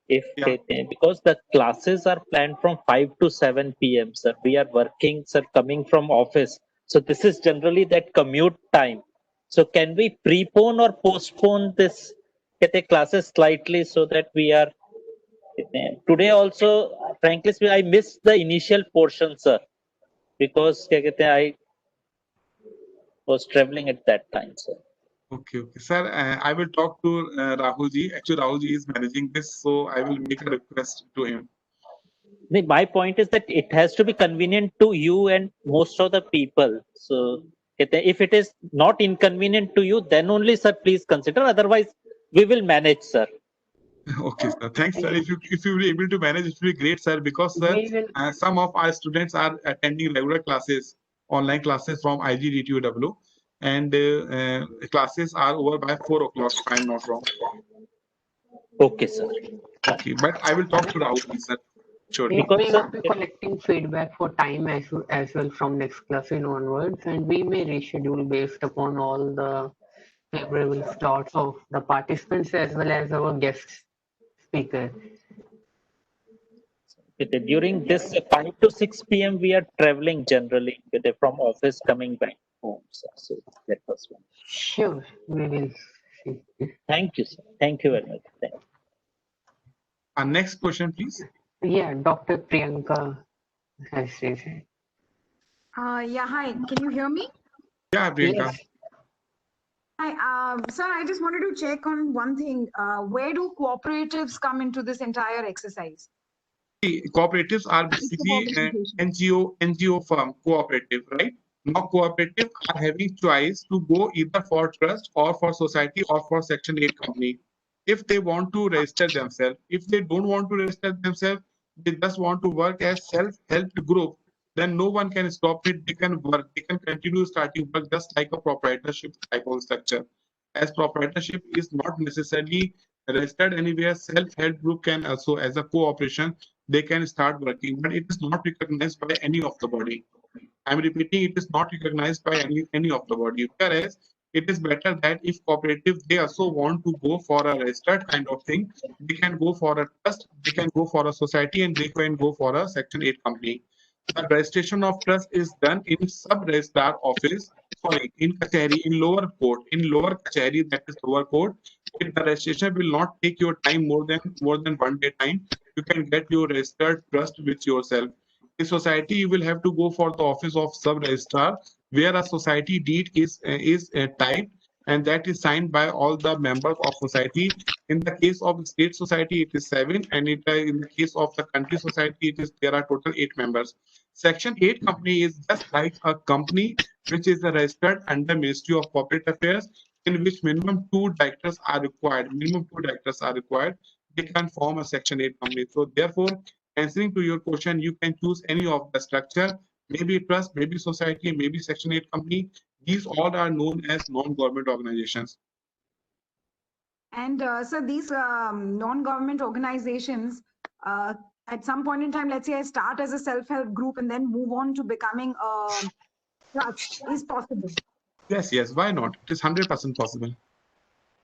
Because the classes are planned from 5 to 7 p.m., sir. We are working, sir, coming from office. So this is generally that commute time. So can we prepone or postpone this classes slightly so that we are today also, frankly, I missed the initial portion, sir, because I was traveling at that time, sir.
Okay. Sir, I will talk to Rahulji. Actually, Rahulji is managing this, so I will make a request to him.
My point is that it has to be convenient to you and most of the people. So if it is not inconvenient to you, then only, sir, please consider. Otherwise, we will manage, sir.
Okay, sir. Thanks, sir. If you will be able to manage, it will be great, sir. Because, sir, some of our students are attending regular classes, online classes from IGDTUW, and classes are over by 4 o'clock, if I'm not wrong.
Okay, sir.
Okay, but I will talk to Rahul, sir. Sure.
We will be collecting feedback for time as well from next class onwards, and we may reschedule based upon all the favorable thoughts of the participants as well as our guests speaker.
During this 5 to 6 p.m. we are traveling generally from office coming back home, sir. So that was one.
Sure, we will see.
Thank you, sir. Thank you very much. Thank you.
Our next question, please.
Yeah, Dr. Priyanka has raised it.
Yeah, hi. Can you hear me?
Yeah, Priyanka.
Yes.
Hi, sir, I just wanted to check on one thing. Where do cooperatives come into this entire exercise?
See, cooperatives are basically NGO firm, cooperative, right? Now, cooperative are having choice to go either for trust or for society or for Section 8 company. If they want to register themselves, if they don't want to register themselves, they just want to work as self-help group, then no one can stop it. They can work, they can continue starting work just like a proprietorship type of structure. As proprietorship is not necessarily registered anywhere, self-help group can also, as a cooperation, they can start working, but it is not recognized by any of the body. I'm repeating, it is not recognized by any of the body. Whereas it is better that if cooperative, they also want to go for a registered kind of thing, they can go for a trust, they can go for a society, and they can go for a Section 8 company. The registration of trust is done in sub-registrar office, in Kachari, in lower court. In lower Kachari, that is lower court, the registration will not take your time more than 1 day time. You can get your registered trust with yourself. In society, you will have to go for the office of sub-registrar, where a society deed is typed, and that is signed by all the members of society. In the case of state society, it is 7, and in the case of the country society, there are total 8 members. Section 8 company is just like a company which is registered under Ministry of Corporate Affairs, in which minimum 2 directors are required. They can form a Section 8 company. So therefore, answering to your question, you can choose any of the structure, maybe trust, maybe society, maybe Section 8 company. These all are known as non-government organizations.
And so these non-government organizations, at some point in time, let's say I start as a self-help group and then move on to becoming a trust, is possible.
Yes, why not? It is 100% possible.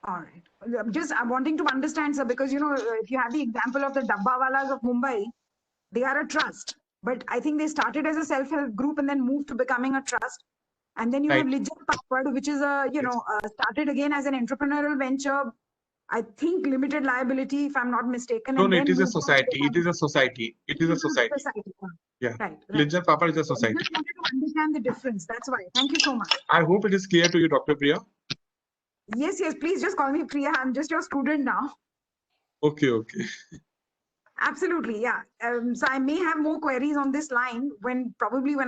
All right. Just I'm wanting to understand, sir, because, you know, if you have the example of the Dabbawalas of Mumbai, they are a trust. But I think they started as a self-help group and then moved to becoming a trust. And then you have Lijjat Papad, which is a, started again as an entrepreneurial venture. I think limited liability, if I'm not mistaken.
No,
and
no,
then
it is a society. It is a society. Yeah.
Right.
Lijjat Papad is a society.
I just wanted to understand the difference. That's why. Thank you so much.
I hope it is clear to you, Dr. Priya.
Yes. Please just call me Priya. I'm just your student now.
Okay.
Absolutely, yeah. So I may have more queries on this line when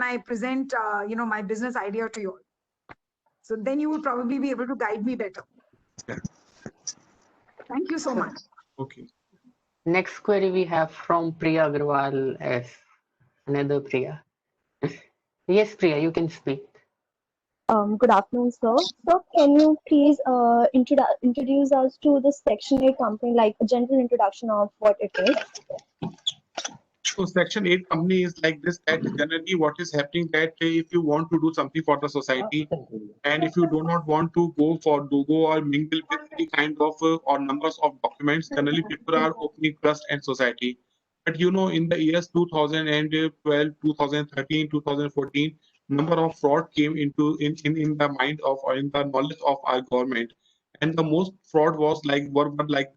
I present, my business idea to you all. So then you will probably be able to guide me better.
Yeah.
Thank you so much.
Okay.
Next query we have from Priya Agrawal as another Priya. Yes, Priya, you can speak.
Good afternoon, sir. So can you please introduce us to the Section 8 company, like a general introduction of what it is?
So Section 8 company is like this, that generally what is happening, that if you want to do something for the society, and if you do not want to go or mingle with any kind of or numbers of documents, generally people are opening trust and society. But in the years 2012, 2013, 2014, number of fraud came in the mind of, or in the knowledge of our government. And the most fraud was like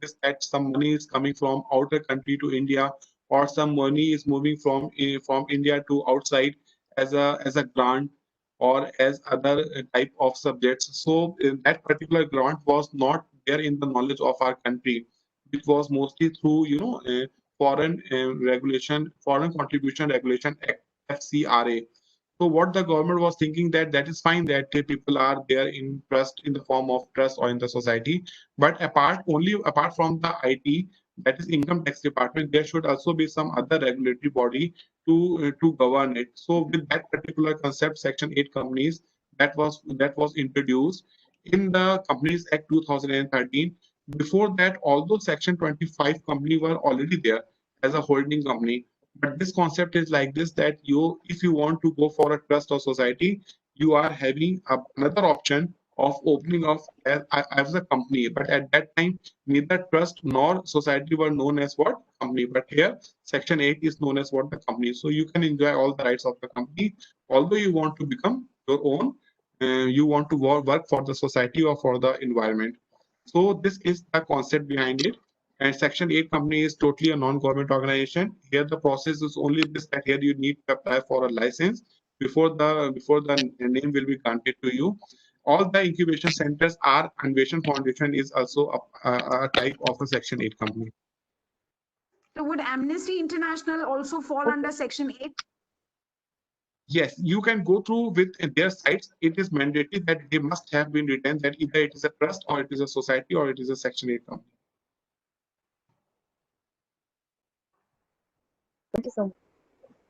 this, that some money is coming from outer country to India, or some money is moving from India to outside as a grant or as other type of subjects. So that particular grant was not there in the knowledge of our country, which was mostly through foreign contribution regulation act, FCRA. So what the government was thinking, that is fine, that people are there in trust, in the form of trust or in the society, but apart from the IT, that is income tax department, there should also be some other regulatory body to govern it. So with that particular concept, Section 8 companies, that was introduced in the Companies Act 2013. Before that, although Section 25 company were already there as a holding company, but this concept is like this, that if you want to go for a trust or society, you are having another option of opening of as a company. But at that time, neither trust nor society were known as what company. But here, Section 8 is known as what the company. So you can enjoy all the rights of the company, although you want to become your own. You want to work for the society or for the environment. So this is the concept behind it. And Section 8 company is totally a non-government organization. Here the process is only this, that here you need to apply for a license before the name will be granted to you. All the incubation centers are Anveshan Foundation is also a type of a Section 8 company.
So would Amnesty International also fall under Section 8?
Yes, you can go through with their sites. It is mandatory that they must have been written that either it is a trust or it is a society or it is a Section 8 company.
Thank you so much.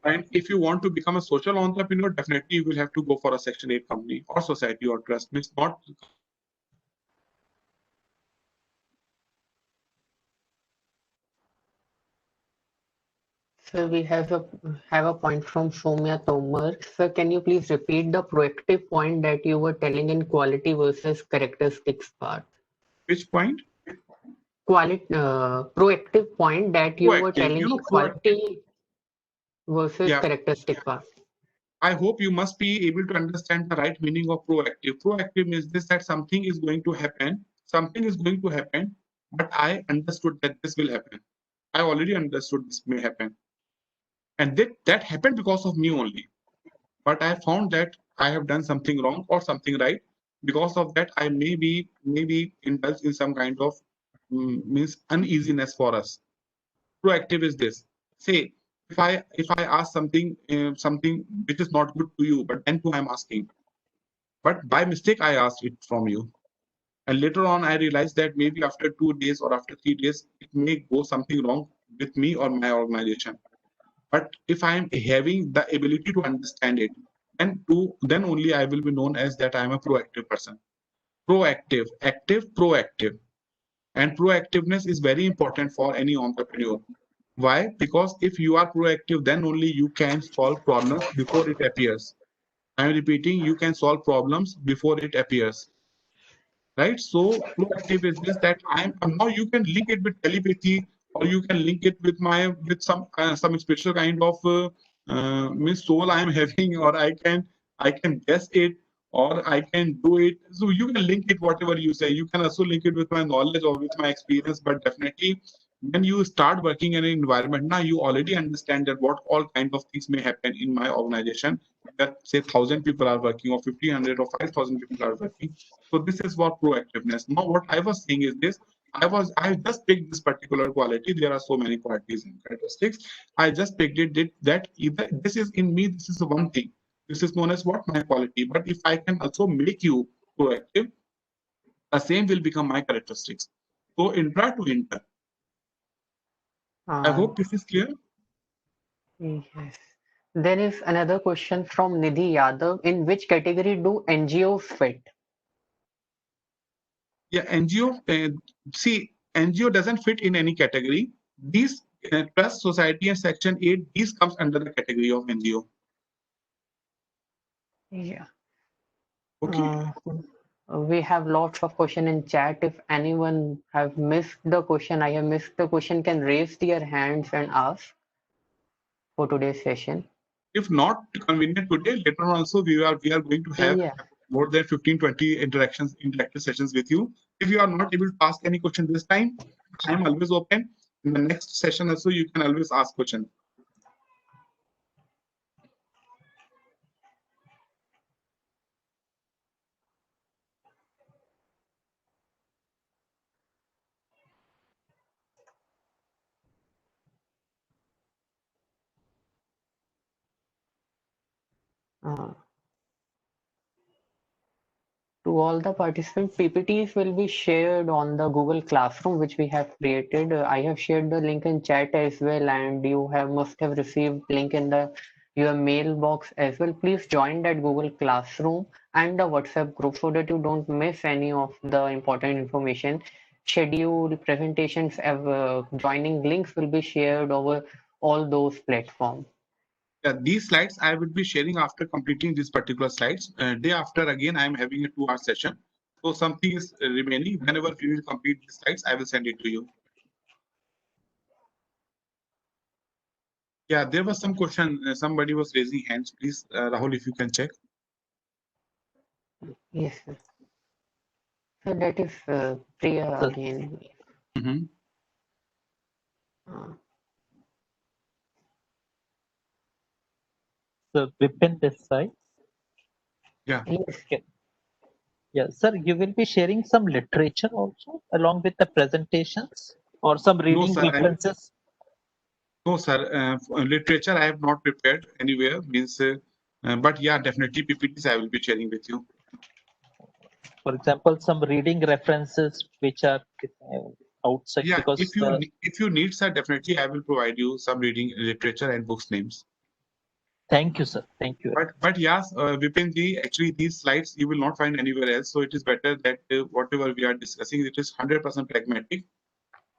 And if you want to become a social entrepreneur, definitely you will have to go for a Section 8 company or society or trust. It's not.
So we have a point from Soumya Tomar. Sir, can you please repeat the proactive point that you were telling in quality versus characteristics part?
Which point?
Proactive point that you were telling in quality versus characteristic part.
I hope you must be able to understand the right meaning of proactive. Proactive means this, that something is going to happen. Something is going to happen, but I understood that this will happen. I already understood this may happen. And that happened because of me only. But I found that I have done something wrong or something right. because of that, I may be indulged in some kind of means uneasiness for us. Proactive is this. Say, if I ask something which is not good to you, but then too I'm asking, but by mistake I asked it from you, and later on I realized that maybe after 2 days or after 3 days it may go something wrong with me or my organization. But if I am having the ability to understand it, then only I will be known as that I am a proactive person. Proactive, active, proactive. And proactiveness is very important for any entrepreneur. Why? Because if you are proactive, then only you can solve problems before it appears. I am repeating, you can solve problems before it appears. Right? So proactive is this, that now you can link it with telepathy, or you can link it with some special kind of means soul I am having, or I can guess it, or I can do it. So you can link it whatever you say. You can also link it with my knowledge or with my experience, but definitely when you start working in an environment, now you already understand that what all kind of things may happen in my organization, that say 1,000 people are working, or 1,500 or 5,000 people are working. So this is what proactiveness. Now what I was saying is this, I just picked this particular quality. There are so many qualities and characteristics. I just picked it that either this is in me, this is one thing. This is known as what? My quality. But if I can also make you proactive, the same will become my characteristics. So intra to inter. I hope this is clear.
Yes. There is another question from Nidhi Yadav. In which category do NGOs fit?
Yeah, NGO. See, NGO doesn't fit in any category. These trust, society, and Section 8, these comes under the category of NGO.
Yeah.
Okay.
We have lots of question in chat. If anyone have missed the question, I have missed the question, can raise their hands and ask for today's session.
If not convenient today, later on also we are going to have more than 15-20 interactive sessions with you. If you are not able to ask any question this time, I am always open. In the next session also, you can always ask questions.
To all the participants, PPTs will be shared on the Google Classroom, which we have created. I have shared the link in chat as well, and you must have received link in your mailbox as well. Please join that Google Classroom and the WhatsApp group so that you don't miss any of the important information. Scheduled presentations, joining links will be shared over all those platforms.
Yeah, these slides I will be sharing after completing these particular slides. Day after, again, I am having a 2-hour session. So something is remaining. Whenever we will complete these slides, I will send it to you. Yeah, there was some question. Somebody was raising hands. Please, Rahul, if you can check.
Yes, sir. So that is Priya again.
Mm-hmm.
So Vipin this side.
Yeah.
Okay. Yeah, sir, you will be sharing some literature also along with the presentations, or some reading references?
No, sir. Literature I have not prepared anywhere. But yeah, definitely PPTs I will be sharing with you.
For example, some reading references which are outside.
Yeah,
because
if you need, sir, definitely I will provide you some reading literature and books names.
Thank you, sir. Thank you.
But yes, Vipin ji, actually these slides you will not find anywhere else. So it is better that whatever we are discussing, it is 100%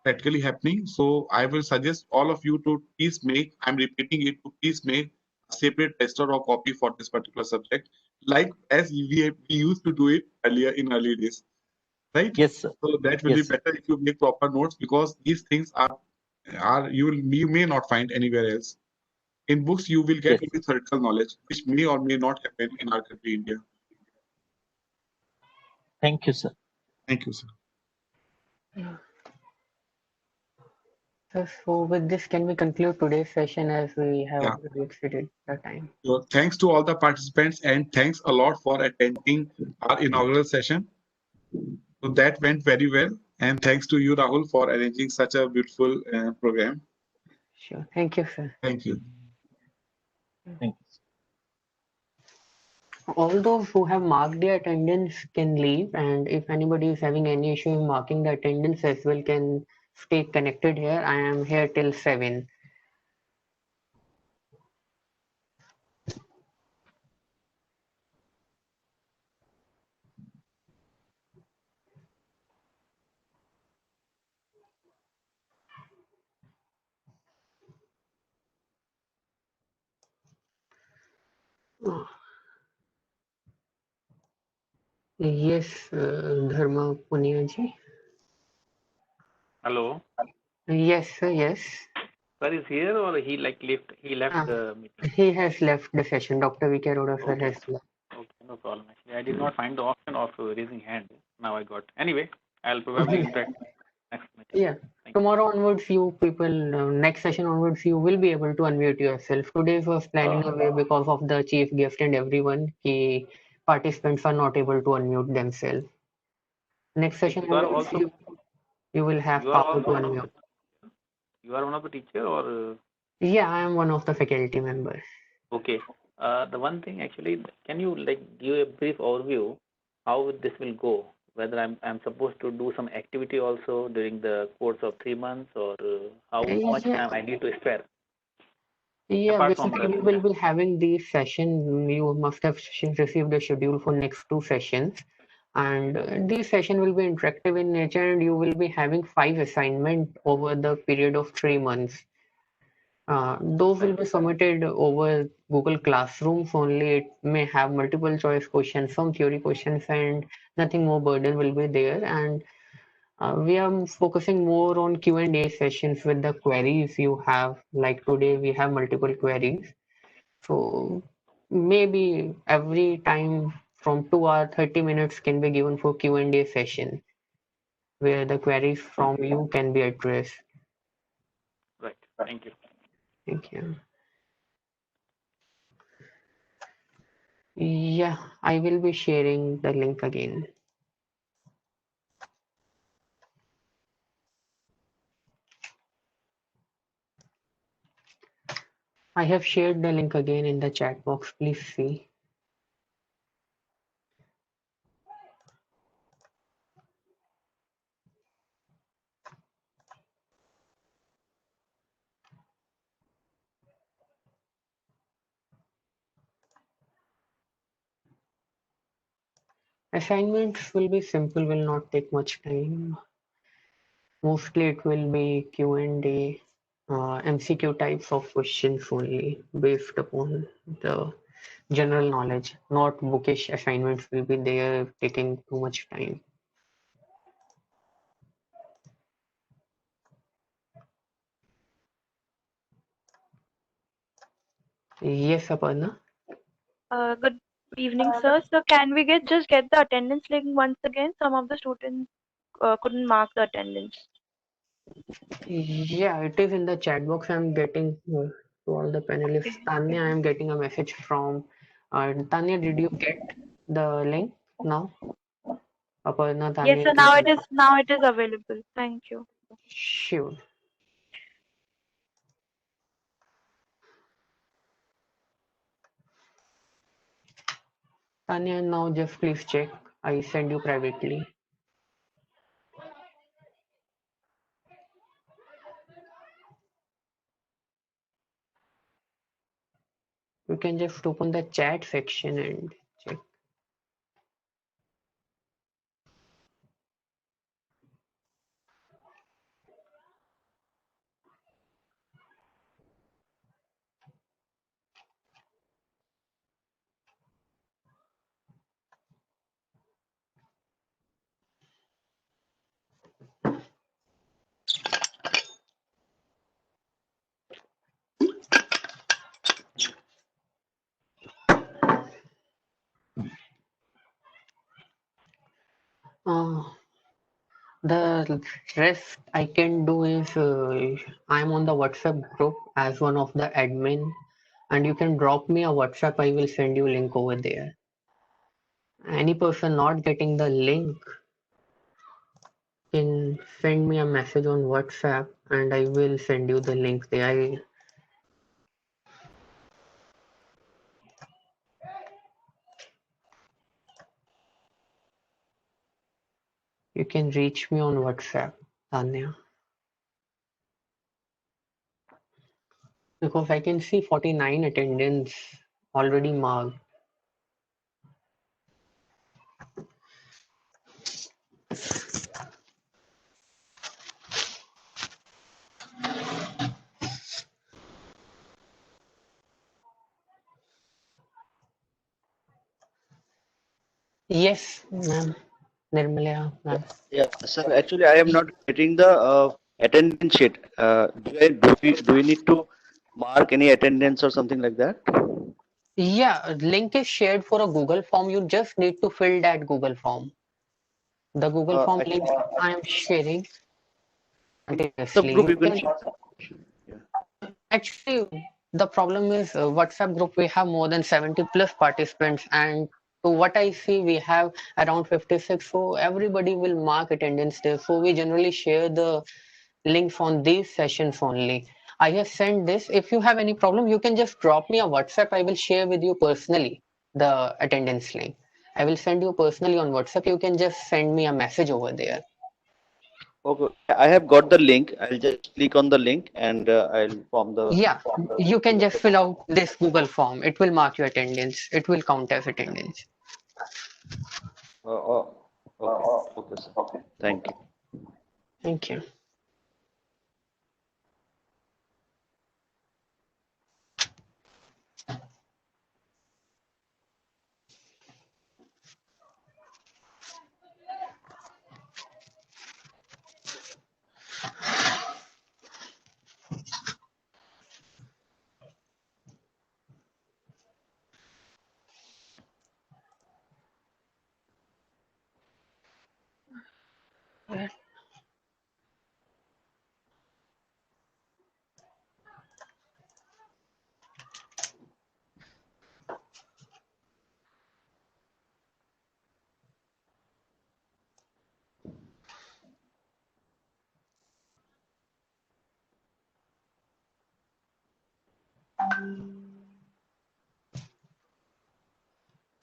practically happening. So I will suggest all of you to please make, I'm repeating it, to please make a separate tester or copy for this particular subject, like as we used to do it earlier in early days, right?
Yes, sir.
So that will be better if you make proper notes, because these things are you may not find anywhere else. In books, you will get only theoretical knowledge, which may or may not happen in our country, India.
Thank you, sir.
Thank you, sir.
So with this, can we conclude today's session as we have
Yeah.
already exceeded the time?
So thanks to all the participants and thanks a lot for attending our inaugural session. So that went very well. And thanks to you, Rahul, for arranging such a beautiful program.
Sure. Thank you, sir.
Thank you.
Thank you.
All those who have marked their attendance can leave, and if anybody is having any issue in marking the attendance as well, can stay connected here. I am here till 7. Yes, Dharma Punia ji.
Hello.
Yes, sir. Yes.
Sir is here or he left
Ah,
the meeting?
he has left the session. Dr. V.K. Arora sir
Okay.
has left.
Okay, no problem. Actually, I did not find the option of raising hand. Now I got. Anyway, I'll probably interact next meeting.
Yeah.
Thank you.
Tomorrow onwards, you people, next session onwards, you will be able to unmute yourself. Today's was planning away because of the chief guest and everyone. The participants are not able to unmute themselves. Next session
You are
onwards,
also
you will have
you are
power to
also one of
unmute.
you are one of the teacher or
Yeah, I am one of the faculty members.
okay. The one thing actually, can you give a brief overview how this will go? Whether I'm supposed to do some activity also during the course of 3 months or how much
Yeah,
time I need to spare
yeah.
apart from
Basically,
the
we will be having these sessions. You must have received a schedule for next 2 sessions, and this session will be interactive in nature, and you will be having 5 assignments over the period of 3 months. Those will be submitted over Google Classrooms only. It may have multiple choice questions, some theory questions, and nothing more burden will be there. And we are focusing more on Q&A sessions with the queries you have. Like today, we have multiple queries. So maybe every time from 2 hours, 30 minutes can be given for Q&A session where the queries from you can be addressed.
right. Thank you.
Thank you. Yeah, I will be sharing the link again. I have shared the link again in the chat box. Please see. Assignments will be simple, will not take much time. Mostly it will be Q&A, MCQ types of questions only based upon the general knowledge. Not bookish assignments will be there taking too much time. Yes, Aparna.
Good evening, sir. So can we just get the attendance link once again? Some of the students couldn't mark the attendance.
Yeah, it is in the chat box. I'm getting to all the panelists. Tanya, I'm getting a message from Tanya. Did you get the link now? Aparna,
Yes,
Tanya.
sir. Now it is available. Thank you.
Sure. Tanya, now just please check. I send you privately. You can just open the chat section and check. rest I can do is I'm on the WhatsApp group as one of the admin, and you can drop me a WhatsApp. I will send you link over there. Any person not getting the link can send me a message on WhatsApp, and I will send you the link there. You can reach me on WhatsApp, Tanya. Because I can see 49 attendance already marked. Yes, ma'am. Nirmala, ma'am.
Yeah, sir. Actually, I am not getting the attendance sheet. Do we need to mark any attendance or something like that?
Yeah, link is shared for a Google form. You just need to fill that Google form. The Google form link I am sharing
The
continuously.
group
You
you can.
can actually, the problem is WhatsApp group. We have more than 70 plus participants, and to what I see, we have around 56. So everybody will mark attendance there. So we generally share the links on these sessions only. I have sent this. If you have any problem, you can just drop me a WhatsApp. I will share with you personally the attendance link. I will send you personally on WhatsApp. You can just send me a message over there.
Okay, I have got the link. I'll just click on the link and I'll form the.
Yeah, you can just fill out this Google form. It will mark your attendance. It will count as attendance.
Okay. Okay, sir. Thank you.
Thank you.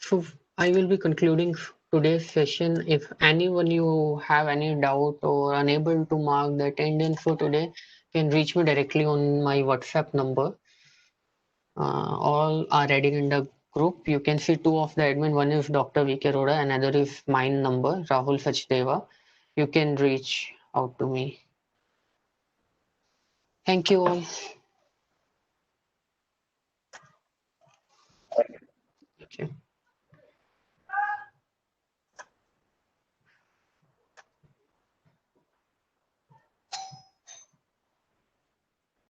So I will be concluding today's session. If anyone you have any doubt or unable to mark the attendance for today, can reach me directly on my WhatsApp number. All are ready in the group. You can see two of the admin. One is Dr. VK Roda, another is mine number, Rahul Sachdeva. You can reach out to me. Thank you all. Okay.